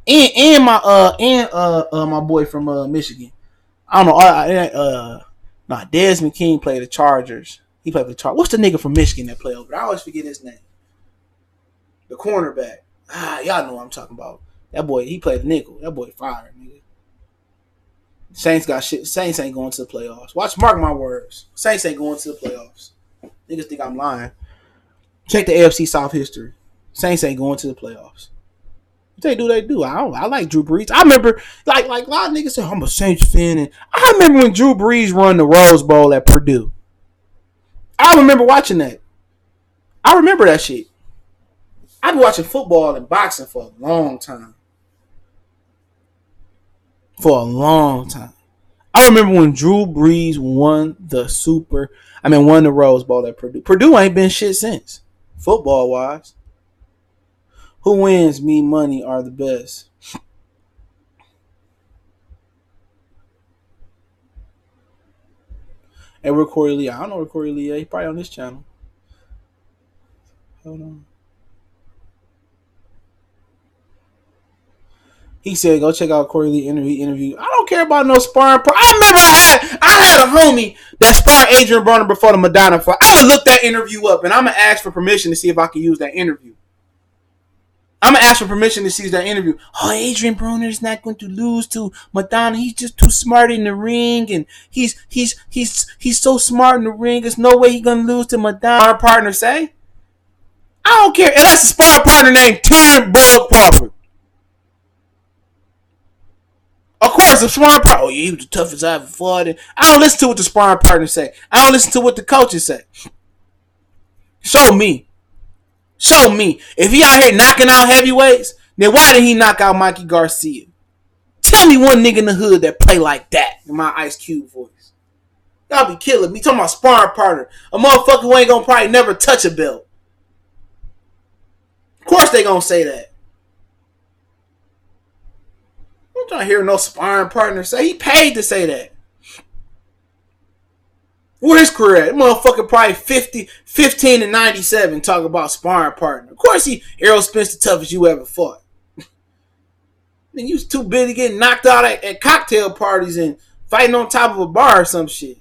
Speaker 1: And my boy from Michigan. I don't know. Desmond King played the Chargers. He played for the Chargers. What's the nigga from Michigan that play over there? I always forget his name. The cornerback. Y'all know what I'm talking about. That boy, he played the nickel. That boy fired, nigga. Saints got shit. Saints ain't going to the playoffs. Mark my words. Saints ain't going to the playoffs. Niggas think I'm lying. Check the AFC South history. Saints ain't going to the playoffs. If they do, they do. I like Drew Brees. I remember, like a lot of niggas say, I'm a Saints fan. And I remember when Drew Brees run the Rose Bowl at Purdue. I remember watching that. I remember that shit. I've been watching football and boxing for a long time. I remember when Drew Brees won the Super. I mean, won the Rose Bowl at Purdue. Purdue ain't been shit since, football wise. Who wins? Me, money are the best. And we're Corey Lee. I don't know where Corey Lee is. He's probably on this channel. Hold on. He said, "Go check out Corey Lee interview." I don't care about no sparring. I remember I had a homie that sparred Adrian Broner before the Madonna fight. I'm gonna look that interview up and I'm gonna ask for permission to see if I can use that interview. I'm gonna ask for permission to see that interview. Oh, Adrian Broner is not going to lose to Madonna. He's just too smart in the ring, and he's so smart in the ring. There's no way he's gonna lose to Madonna. Our partner say, I don't care. And that's a sparring partner named Terence Crawford. Of course, the sparring partner. Oh, yeah, he was the toughest I ever fought. I don't listen to what the sparring partner say. I don't listen to what the coaches say. Show me. If he out here knocking out heavyweights, then why did he knock out Mikey Garcia? Tell me one nigga in the hood that play like that in my Ice Cube voice. Y'all be killing me. Talking about sparring partner. A motherfucker who ain't gonna probably never touch a belt. Of course they gonna say that. I'm trying to hear no sparring partner say. He paid to say that. Where his career at? Motherfucker probably 15 and 97 talk about sparring partner. Of course Errol Spence the toughest you ever fought. Then you was too busy getting knocked out at cocktail parties and fighting on top of a bar or some shit.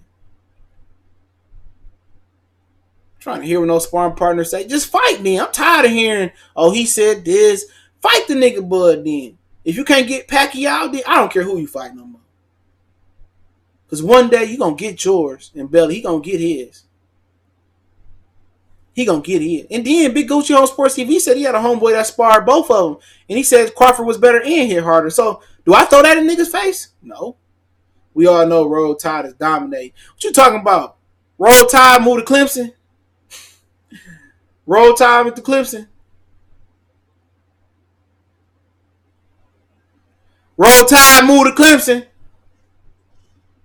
Speaker 1: I'm trying to hear what no sparring partner say. Just fight me. I'm tired of hearing, oh, he said this. Fight the nigga bud then. If you can't get Pacquiao, then I don't care who you fight no more. Because one day you going to get yours, and Belly, he going to get his. And then Big Gucci on Sports TV said he had a homeboy that sparred both of them. And he said Crawford was better and hit harder. So, do I throw that in niggas' face? No. We all know Roll Tide is dominating. What you talking about? Roll Tide move to Clemson? Roll Tide with the Clemson? Roll Tide move to Clemson?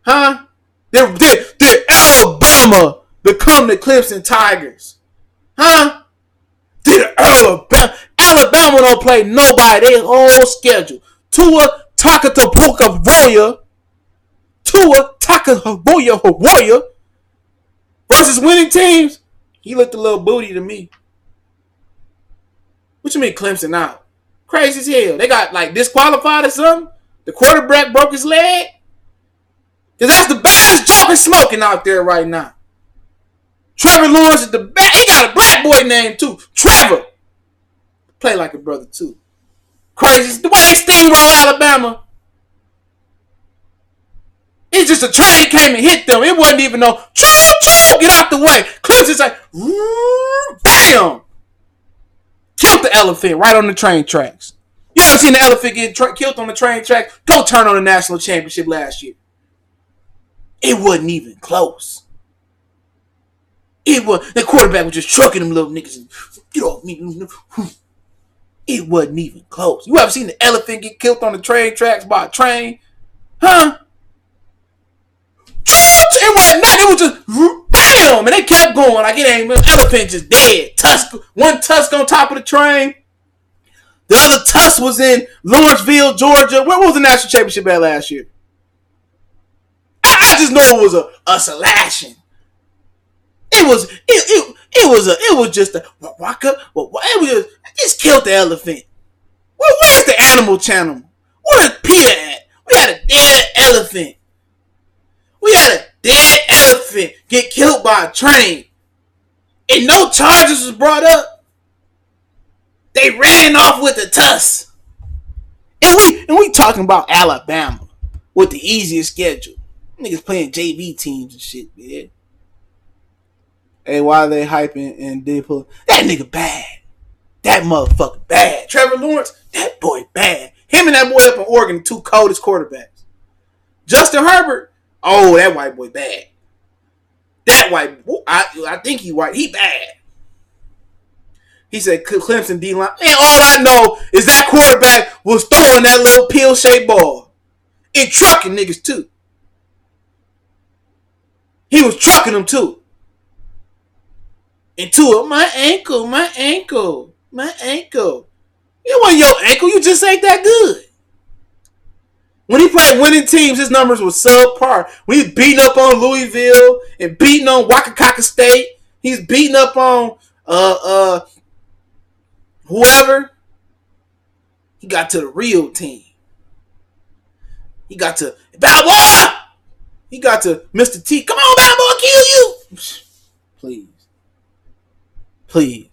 Speaker 1: Huh? Did Alabama become the Clemson Tigers? Huh? Did Alabama don't play nobody their whole schedule? Tua Tagovailoa versus winning teams? He looked a little booty to me. What you mean Clemson out? Crazy as hell. They got like disqualified or something? The quarterback broke his leg? Because that's the baddest joker smoking out there right now. Trevor Lawrence is the best. He got a black boy name too. Trevor. Play like a brother too. Crazy. The way they steamroll Alabama. It's just a train came and hit them. It wasn't even no choo-choo. Get out the way. Clemson's like, bam. Killed the elephant right on the train tracks. You ever seen the elephant get killed on the train tracks? Go turn on the national championship last year. It wasn't even close. The quarterback was just trucking them little niggas and get off me. It wasn't even close. You ever seen the elephant get killed on the train tracks by a train? Huh? It wasn't nothing. It was just bam, and they kept going like it ain't. The elephant just dead. One tusk on top of the train. The other tusk was in Lawrenceville, Georgia. Where was the national championship at last year? I just know it was a slashing. It was just a waka. It just killed the elephant. Where's the Animal Channel? Where's Peter at? We had a dead elephant. Get killed by a train. And no charges was brought up. They ran off with the tusk. And we talking about Alabama with the easiest schedule. Niggas playing JV teams and shit, man. Hey, why are they hyping and Deadpool? That nigga bad. That motherfucker bad. Trevor Lawrence, that boy bad. Him and that boy up in Oregon, two coldest quarterbacks. Justin Herbert, oh, that white boy bad. That white boy, I think he white. He bad. He said Clemson D-line. Man, all I know is that quarterback was throwing that little pill-shaped ball. And trucking niggas, too. He was trucking them, too. into it. My ankle, my ankle, my ankle. It wasn't your ankle. You just ain't that good. When he played winning teams, his numbers were subpar. When he's beating up on Louisville and beating on Wakakaka State, he's beating up on whoever. He got to the real team. He got to Balboa. He got to Mr. T. Come on, Balboa, kill you. Please. Please.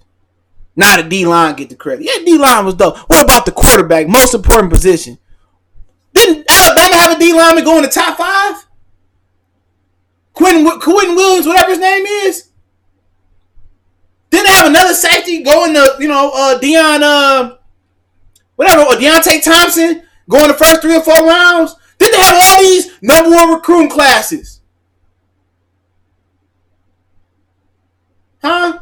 Speaker 1: Now the D-line get the credit. Yeah, D-line was dope. What about the quarterback? Most important position. Didn't Alabama have a D-lineman go in the top 5? Quentin Williams, whatever his name is. Didn't have another safety go in the, Deontay Thompson go in the first 3 or 4 rounds. Didn't they have all these number 1 recruiting classes? Huh?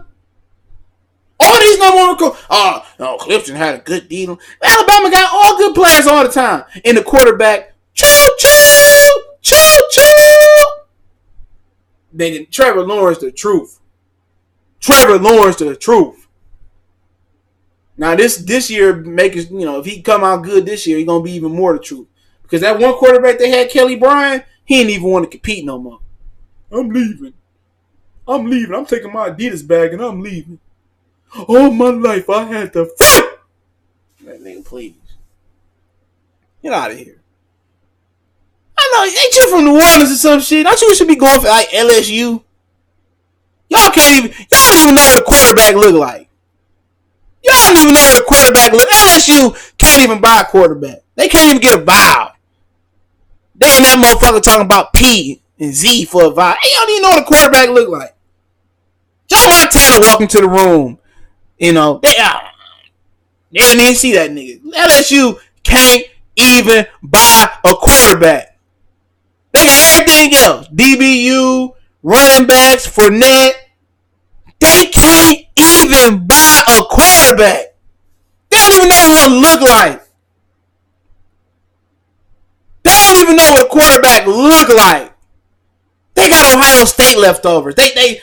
Speaker 1: All these number 1 recruits. Oh, no, Clemson had a good deal. Alabama got all good players all the time. And the quarterback, choo-choo, choo-choo. Then Trevor Lawrence, the truth. Trevor Lawrence, the truth. Now, this year, if he come out good this year, he's going to be even more the truth. Because that one quarterback they had, Kelly Bryant, he didn't even want to compete no more. I'm leaving. I'm taking my Adidas bag and I'm leaving. All my life, I had to fight. That nigga, please. Get out of here. I know, ain't you from New Orleans or some shit? Don't you should be going for like LSU? Y'all don't even know what a quarterback look like. Y'all don't even know what a quarterback look. LSU can't even buy a quarterback. They can't even get a vibe. They ain't that motherfucker talking about P and Z for a vibe. Hey, y'all don't even know what a quarterback look like. Joe Montana walking to the room. They didn't even see that nigga. LSU can't even buy a quarterback. They got everything else. DBU, running backs, Fournette. They can't even buy a quarterback. They don't even know what it look like. They don't even know what a quarterback look like. They got Ohio State leftovers. They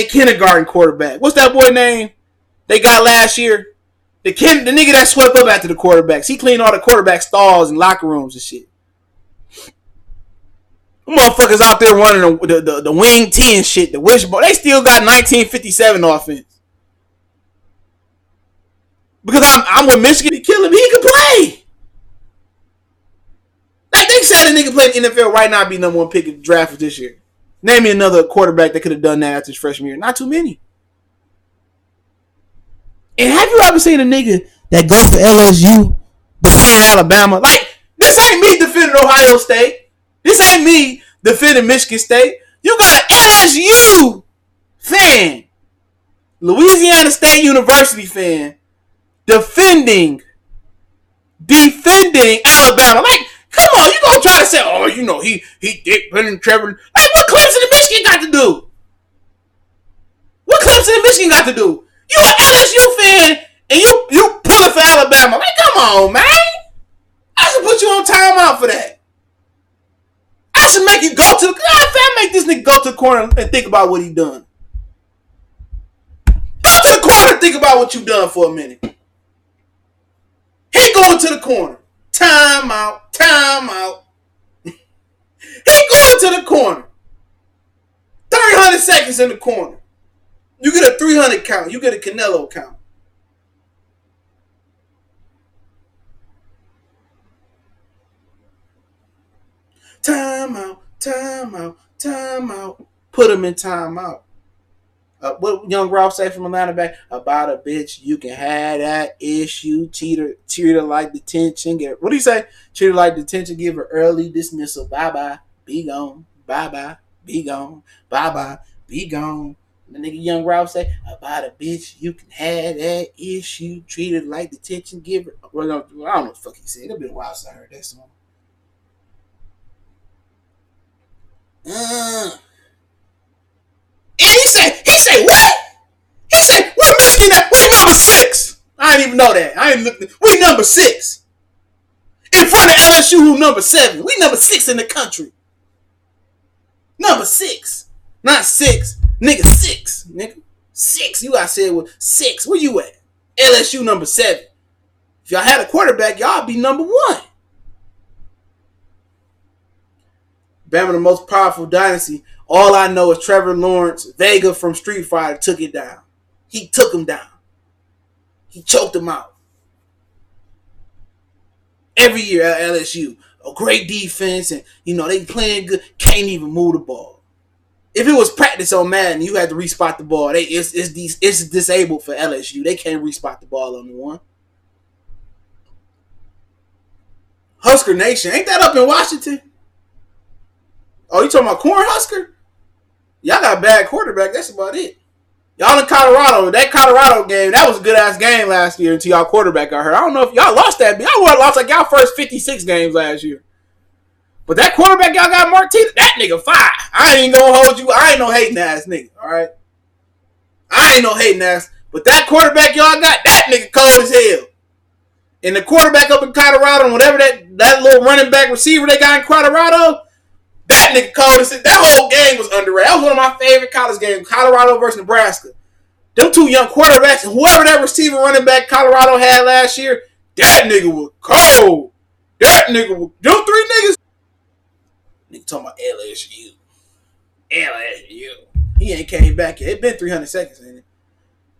Speaker 1: kindergarten quarterback. What's that boy name they got last year? The nigga that swept up after the quarterbacks. He cleaned all the quarterback stalls and locker rooms and shit. Motherfuckers out there running the wing 10 shit, the wishbone. They still got 1957 offense. Because I'm with Michigan. He kill him. He can play. Like they said a nigga playing in the NFL right now be number 1 pick in the draft for this year. Name me another quarterback that could have done that after his freshman year. Not too many. And have you ever seen a nigga that go for LSU defend Alabama? Like, this ain't me defending Ohio State. This ain't me defending Michigan State. You got an LSU fan, Louisiana State University fan, defending Alabama. Like, come on, you gonna try to say, oh, he dick putting Trevor. Like, what Clemson and Michigan got to do? What Clemson and Michigan got to do? You an LSU fan and you pulling for Alabama. Like, come on, man. I should put you on timeout for that. I should make you go to the... I make this nigga go to the corner and think about what he done. Go to the corner and think about what you done for a minute. He going to the corner. Timeout. He going to the corner. 300 seconds in the corner. You get a 300 count. You get a Canelo count. Timeout. Put him in timeout. What young Ralph say from Atlanta back? About a bitch, you can have that issue. Treat her like detention. What do you say? Treat her like detention. Give her early dismissal. Bye-bye. Be gone. Bye-bye. Be gone. Bye-bye. Be gone. The nigga young Ralph say, about a bitch, you can have that issue. Treat her like detention. Give her... Well, I don't know what the fuck he said. It's been a while since I heard that song. And he say what? He say, we're Michigan at, we number 6. I didn't even know that. I ain't looking. We number 6. In front of LSU, who number 7. We number 6 in the country. Number 6. Not 6. Nigga, 6. Nigga. 6. You got said with 6. Where you at? LSU number 7. If y'all had a quarterback, y'all be number 1. Bama, the most powerful dynasty. All I know is Trevor Lawrence, Vega from Street Fighter, took it down. He took him down. He choked him out. Every year at LSU, a great defense, and they playing good. Can't even move the ball. If it was practice on Madden, you had to respot the ball. It's disabled for LSU. They can't respot the ball on the one. Husker Nation, ain't that up in Washington? Oh, you talking about Cornhusker? Y'all got a bad quarterback. That's about it. Y'all in Colorado. That Colorado game, that was a good-ass game last year until y'all quarterback got hurt. I don't know if y'all lost that. Y'all would have lost like y'all first 56 games last year. But that quarterback y'all got, Martinez, that nigga fire. I ain't gonna hold you. I ain't no hating ass nigga, all right? I ain't no hating ass. But that quarterback y'all got, that nigga cold as hell. And the quarterback up in Colorado, and whatever that little running back receiver they got in Colorado, that nigga cold as hell. That whole game was underrated. That was one of my favorite college games, Colorado versus Nebraska. Them two young quarterbacks, and whoever that receiver running back Colorado had last year, that nigga was cold. That nigga was, them 3 niggas. Nigga talking about LSU. LSU. He ain't came back yet. It been 300 seconds, ain't it?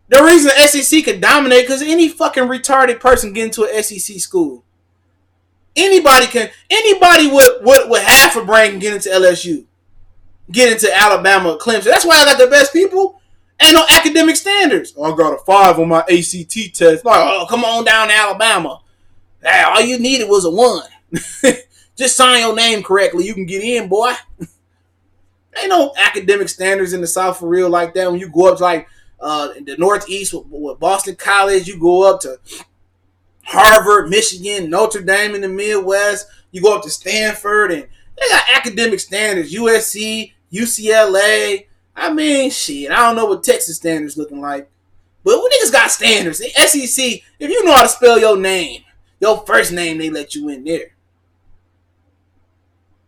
Speaker 1: The reason the SEC could dominate because any fucking retarded person get into an SEC school. Anybody with half a brain can get into LSU. Get into Alabama, Clemson. That's why I got the best people. Ain't no academic standards. Oh, I got a 5 on my ACT test. Like, oh, come on down to Alabama. Hey, all you needed was a 1. Just sign your name correctly. You can get in, boy. Ain't no academic standards in the South for real like that. When you go up to like the Northeast with Boston College, you go up to Harvard, Michigan, Notre Dame in the Midwest. You go up to Stanford, and they got academic standards. USC, UCLA. I mean, shit. I don't know what Texas standards looking like. But we niggas got standards. The SEC, if you know how to spell your name, your first name, they let you in there.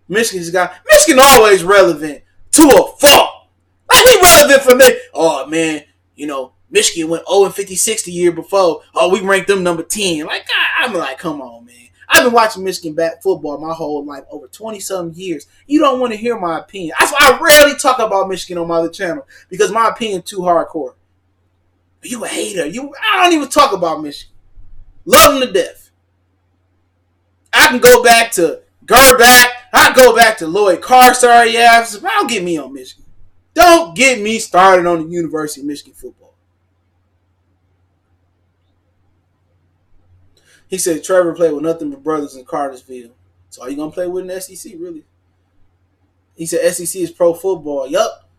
Speaker 1: Michigan always relevant to a fault. Like, we relevant for me. Oh, man, Michigan went 0-56 the year before. Oh, we ranked them number 10. Like, I'm like, come on, man. I've been watching Michigan football my whole life, over 20-something years. You don't want to hear my opinion. That's why I rarely talk about Michigan on my other channel, because my opinion too hardcore. You a hater. I don't even talk about Michigan. Love them to death. I can go back to Gerback. I go back to Lloyd Carr, sorry ass. Don't get me on Michigan. Don't get me started on the University of Michigan football. He said Trevor played with nothing but brothers in Cartersville. So are you going to play with an SEC, really? He said SEC is pro football. Yup.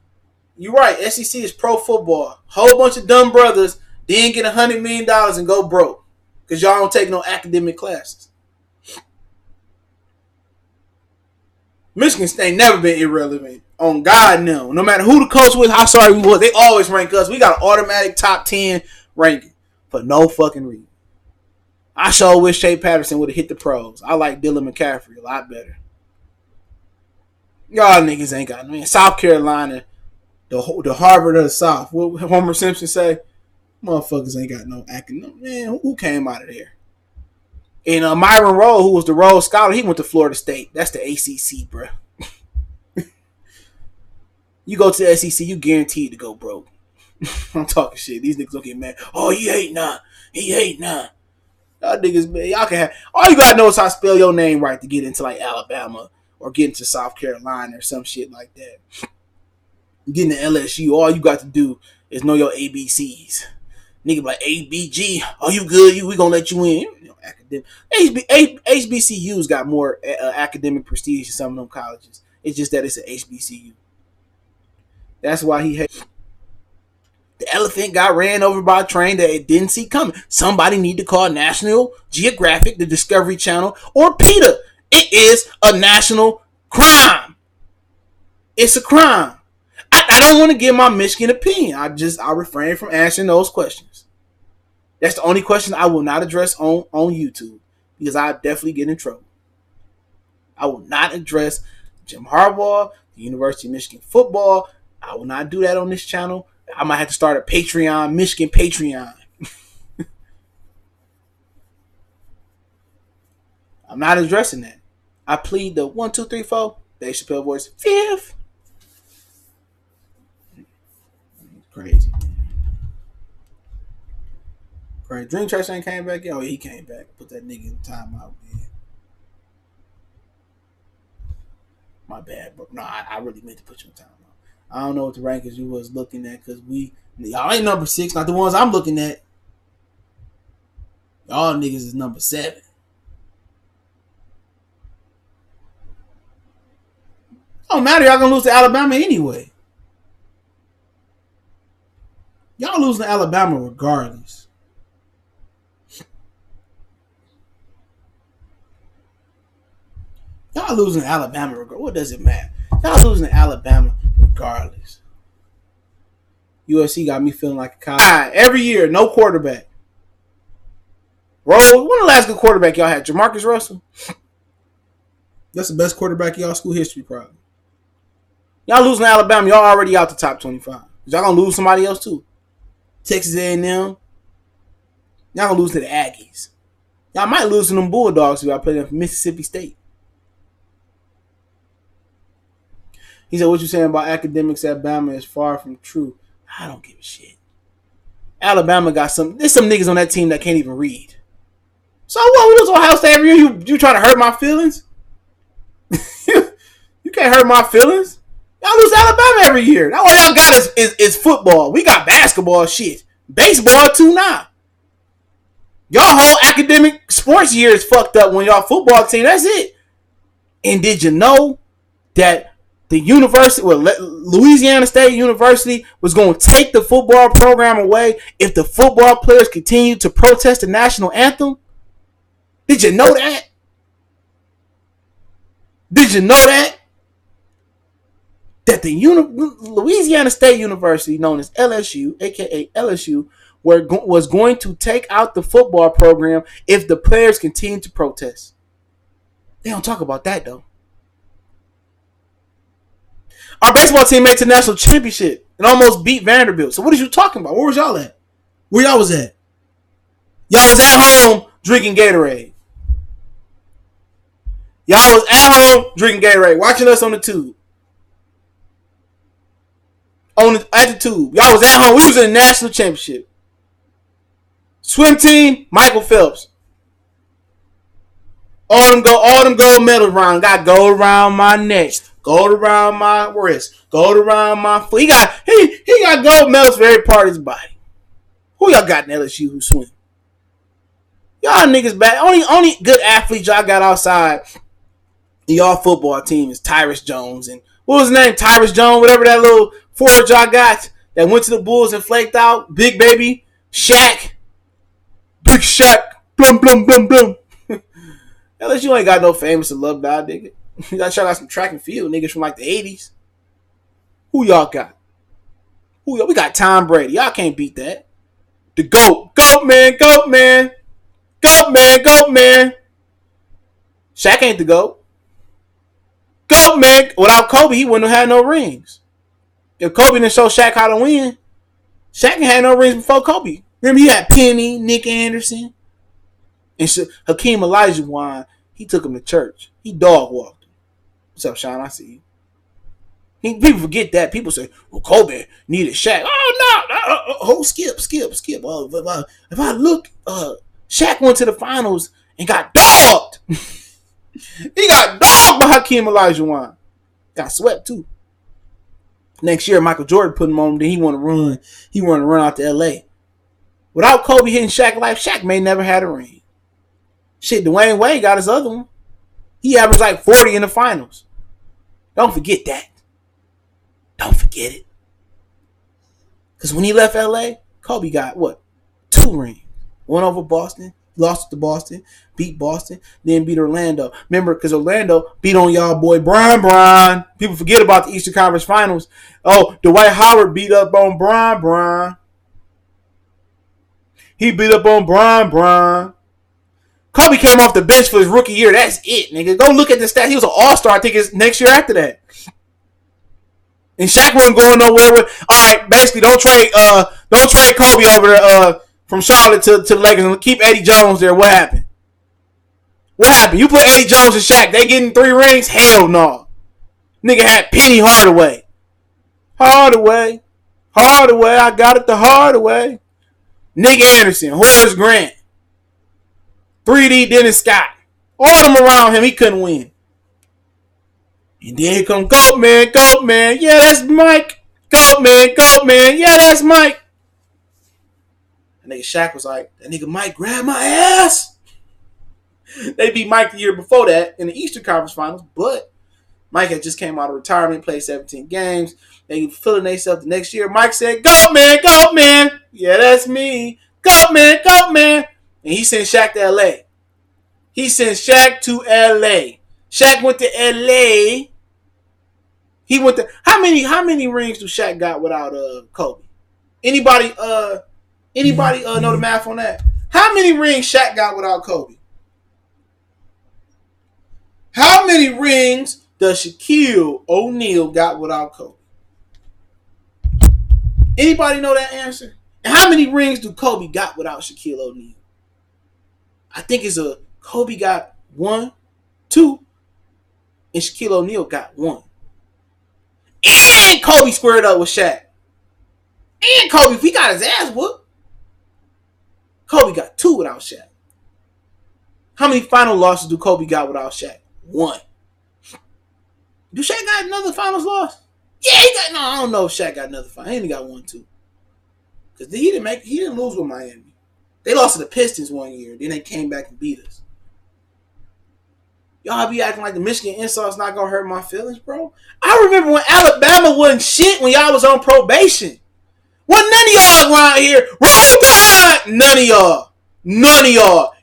Speaker 1: You're right. SEC is pro football. Whole bunch of dumb brothers then get $100 million and go broke because y'all don't take no academic classes. Michigan State never been irrelevant. On God, no. No matter who the coach was, how sorry we was, they always rank us. We got an automatic top 10 ranking for no fucking reason. I sure wish Shea Patterson would have hit the pros. I like Dylan McCaffrey a lot better. Y'all niggas ain't got no. South Carolina, the Harvard of the South. What Homer Simpson say? Motherfuckers ain't got no academic. Man, who came out of there? And Myron Rowe, who was the Rhodes Scholar, he went to Florida State. That's the ACC, bro. You go to the SEC, you guaranteed to go broke. I'm talking shit. These niggas don't get mad. Oh, he hate nah. He hate nah. Y'all niggas, man, y'all can have. All you gotta know is how to spell your name right to get into like Alabama or get into South Carolina or some shit like that. Getting to LSU, all you got to do is know your ABCs. Nigga like ABG. Oh, you good? We gonna let you in. Academic. HBCUs got more academic prestige than some of them colleges. It's just that it's an HBCU. That's why he hates. The elephant got ran over by a train that it didn't see coming. Somebody need to call National Geographic, the Discovery Channel, or PETA. It is a national crime. It's a crime. I don't want to give my Michigan opinion. I refrain from answering those questions. That's the only question I will not address on YouTube because I definitely get in trouble. I will not address Jim Harbaugh, the University of Michigan football. I will not do that on this channel. I might have to start a Patreon, Michigan Patreon. I'm not addressing that. I plead the 1, 2, 3, 4. Dave Chappelle voice. Fifth. Crazy. Crazy. Dream Church ain't came back yet. Oh, he came back. Put that nigga in timeout, man. My bad, bro. No, I really meant to put you in timeout. I don't know what the rankings you was looking at because y'all ain't number 6, not the ones I'm looking at. Y'all niggas is number 7. Don't matter. Y'all gonna lose to Alabama anyway. Y'all losing to Alabama regardless. Y'all losing to Alabama regardless. What does it matter? Y'all losing to Alabama regardless. USC got me feeling like a college. Every year, no quarterback. Rose, when the last good quarterback y'all had? Jamarcus Russell? That's the best quarterback in y'all school history, probably. Y'all losing to Alabama, y'all already out the top 25. Y'all gonna lose somebody else too. Texas A&M. Y'all gonna lose to the Aggies. Y'all might lose to them Bulldogs if y'all play them for Mississippi State. He said, what you saying about academics at Bama is far from true. I don't give a shit. Alabama got there's some niggas on that team that can't even read. So what? We lose Ohio State every year. You trying to hurt my feelings? You can't hurt my feelings. Y'all lose to Alabama every year. That's all y'all got is football. We got basketball shit. Baseball too now. Y'all whole academic sports year is fucked up when y'all football team. That's it. And did you know that the university, Louisiana State University, was going to take the football program away if the football players continued to protest the national anthem? Did you know that? Did you know that? That the Louisiana State University, known as LSU, aka LSU, was going to take out the football program if the players continued to protest. They don't talk about that though. Our baseball team made it to the national championship and almost beat Vanderbilt. So what are you talking about? Where was y'all at? Where y'all was at? Y'all was at home drinking Gatorade. Y'all was at home drinking Gatorade, watching us on the tube. At the tube. Y'all was at home. We was in the national championship. Swim team, Michael Phelps. All them gold medals around. Got gold around my neck. Gold around my wrist. Gold around my foot. He got gold medals for every part of his body. Who y'all got in LSU who swim? Y'all niggas bad. Only good athletes y'all got outside y'all football team is Tyrus Jones. And what was his name? Tyrus Jones, whatever that little forward y'all got that went to the Bulls and flaked out. Big baby. Shaq. Big Shaq. Blum, blum, blum, blum. LSU ain't got no famous alumni, nigga. Y'all got some track and field niggas from like the 80s. Who y'all got? We got Tom Brady. Y'all can't beat that. The GOAT. GOAT, man. GOAT, man. GOAT, man. GOAT, man. Shaq ain't the GOAT. GOAT, man. Without Kobe, he wouldn't have had no rings. If Kobe didn't show Shaq how to win, Shaq ain't had no rings before Kobe. Remember, he had Penny, Nick Anderson, and Hakeem Olajuwon. He took him to church. He dog walked him. What's up, Sean? I see you. People forget that. People say, well, Kobe needed Shaq. Oh, no. Skip. If I look, Shaq went to the finals and got dogged. He got dogged by Hakeem Olajuwon. Got swept, too. Next year, Michael Jordan put him on. Then he wanted to run. He wanted to run out to L.A. Without Kobe hitting Shaq life, Shaq may never had a ring. Shit, Dwayne Wade got his other one. He averaged like 40 in the finals. Don't forget that. Don't forget it. Because when he left L.A., Kobe got, 2 rings. One over Boston. Lost to Boston. Beat Boston. Then beat Orlando. Remember, because Orlando beat on y'all boy Brian. People forget about the Eastern Conference Finals. Oh, Dwight Howard beat up on Brian. He beat up on Brian. Kobe came off the bench for his rookie year. That's it, nigga. Go look at the stats. He was an all-star, I think, it's next year after that. And Shaq wasn't going nowhere with. All right, basically, don't trade Kobe over there from Charlotte to the Lakers and keep Eddie Jones there. What happened? What happened? You put Eddie Jones and Shaq, they getting 3 rings? Hell no. Nigga had Penny Hardaway. Hardaway. I got it the hard way. Nick Anderson, Horace Grant, 3D Dennis Scott. All them around him, he couldn't win. And then here come Goat Man. Yeah, that's Mike. Goat Man. Yeah, that's Mike. And nigga Shaq was like, that nigga Mike grabbed my ass. They beat Mike the year before that in the Eastern Conference Finals, but Mike had just came out of retirement, played 17 games. They feeling themselves the next year. Mike said, Goat Man. Yeah, that's me. Goat Man. And he sent Shaq to L.A. Shaq went to L.A. He went to how many rings do Shaq got without Kobe? Anybody know the math on that? How many rings Shaq got without Kobe? How many rings does Shaquille O'Neal got without Kobe? Anybody know that answer? And how many rings do Kobe got without Shaquille O'Neal? I think it's Kobe got 1, 2, and Shaquille O'Neal got 1. And Kobe squared up with Shaq. And Kobe, if he got his ass whooped, Kobe got 2 without Shaq. How many final losses do Kobe got without Shaq? 1. Do Shaq got another finals loss? Yeah, I don't know if Shaq got another final. He only got 1, 2. Because he didn't lose with Miami. They lost to the Pistons one year. Then they came back and beat us. Y'all be acting like the Michigan insult's not going to hurt my feelings, bro. I remember when Alabama wasn't shit when y'all was on probation. Wasn't none of y'all around here. Roll Tide! None of y'all.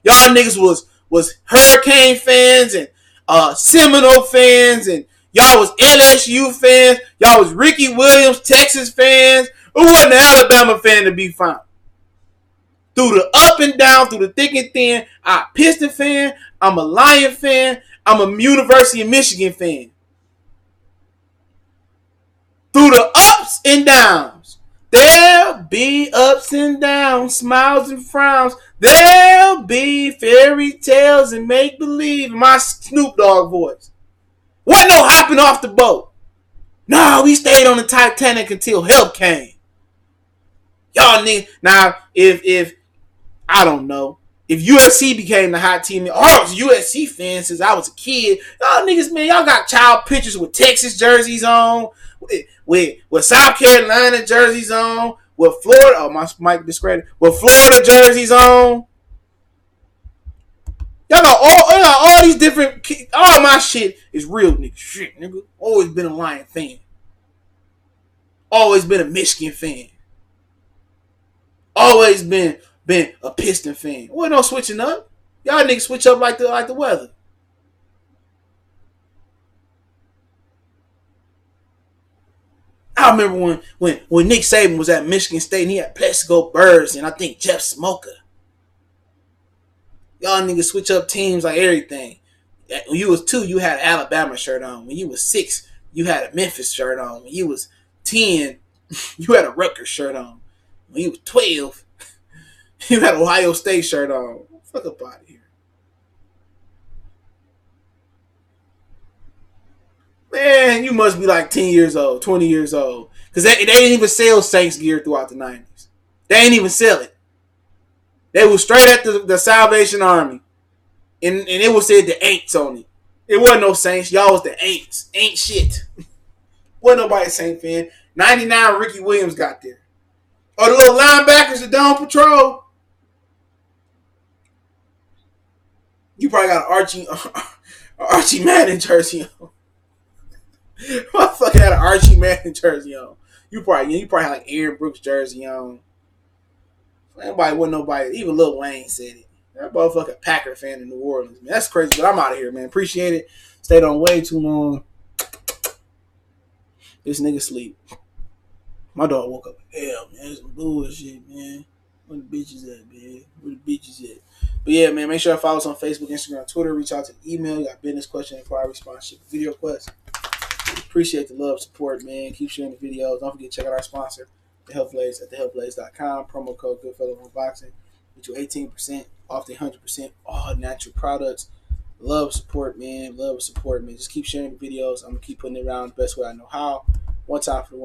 Speaker 1: Y'all niggas was Hurricane fans and Seminole fans, and y'all was LSU fans. Y'all was Ricky Williams, Texas fans. Who wasn't an Alabama fan to be found? Through the up and down, through the thick and thin, I'm a Piston fan. I'm a Lion fan. I'm a University of Michigan fan. Through the ups and downs, there'll be ups and downs, smiles and frowns. There'll be fairy tales and make-believe in my Snoop Dogg voice. Wasn't no hopping off the boat. No, we stayed on the Titanic until help came. Y'all niggas. Now, if I don't know, if USC became the hot team, I was USC fan since I was a kid. Y'all niggas, man, y'all got child pictures with Texas jerseys on, with South Carolina jerseys on, with Florida. Oh, my mic discredited. With Florida jerseys on. Y'all got all these different. All my shit is real nigga shit, nigga. Always been a Lion fan. Always been a Michigan fan. Always been a Piston fan. Wasn't no switching up. Y'all niggas switch up like the weather. I remember when Nick Saban was at Michigan State and he had Plexico Birds and I think Jeff Smoker. Y'all niggas switch up teams like everything. When you was 2, you had an Alabama shirt on. When you was 6, you had a Memphis shirt on. When you was 10, you had a Rutgers shirt on. When you was 12, you had an Ohio State shirt on. Fuck up out of here. Man, you must be like 10 years old, 20 years old. Because they didn't even sell Saints gear throughout the 90s. They didn't even sell it. They was straight at the Salvation Army. And it was said the Aints on it. It wasn't no Saints. Y'all was the Aints. Ain't shit. Wasn't nobody a Saint fan. 99 Ricky Williams got there. Or the little linebackers that don't patrol. You probably got an Archie Manning jersey on. Motherfucker had an Archie Manning jersey on. You probably had like Aaron Brooks jersey on. Nobody, even Lil Wayne said it. That motherfucker Packer fan in New Orleans, man. That's crazy, but I'm out of here, man. Appreciate it. Stayed on way too long. This nigga sleep. My dog woke up. Hell, man, that's some bullshit, man. Where the bitches at, man? Where the bitches at? But yeah, man, make sure to follow us on Facebook, Instagram, Twitter. Reach out to the email. You got business question, inquiry, sponsorship, video requests. Appreciate the love, support, man. Keep sharing the videos. Don't forget to check out our sponsor, The Health Blaze, at thehealthblaze.com. Promo code Goodfellow1Boxing. Get you 18% off the 100% all natural products. Love, support, man. Love, support, man. Just keep sharing the videos. I'm going to keep putting it around the best way I know how. One time for the one.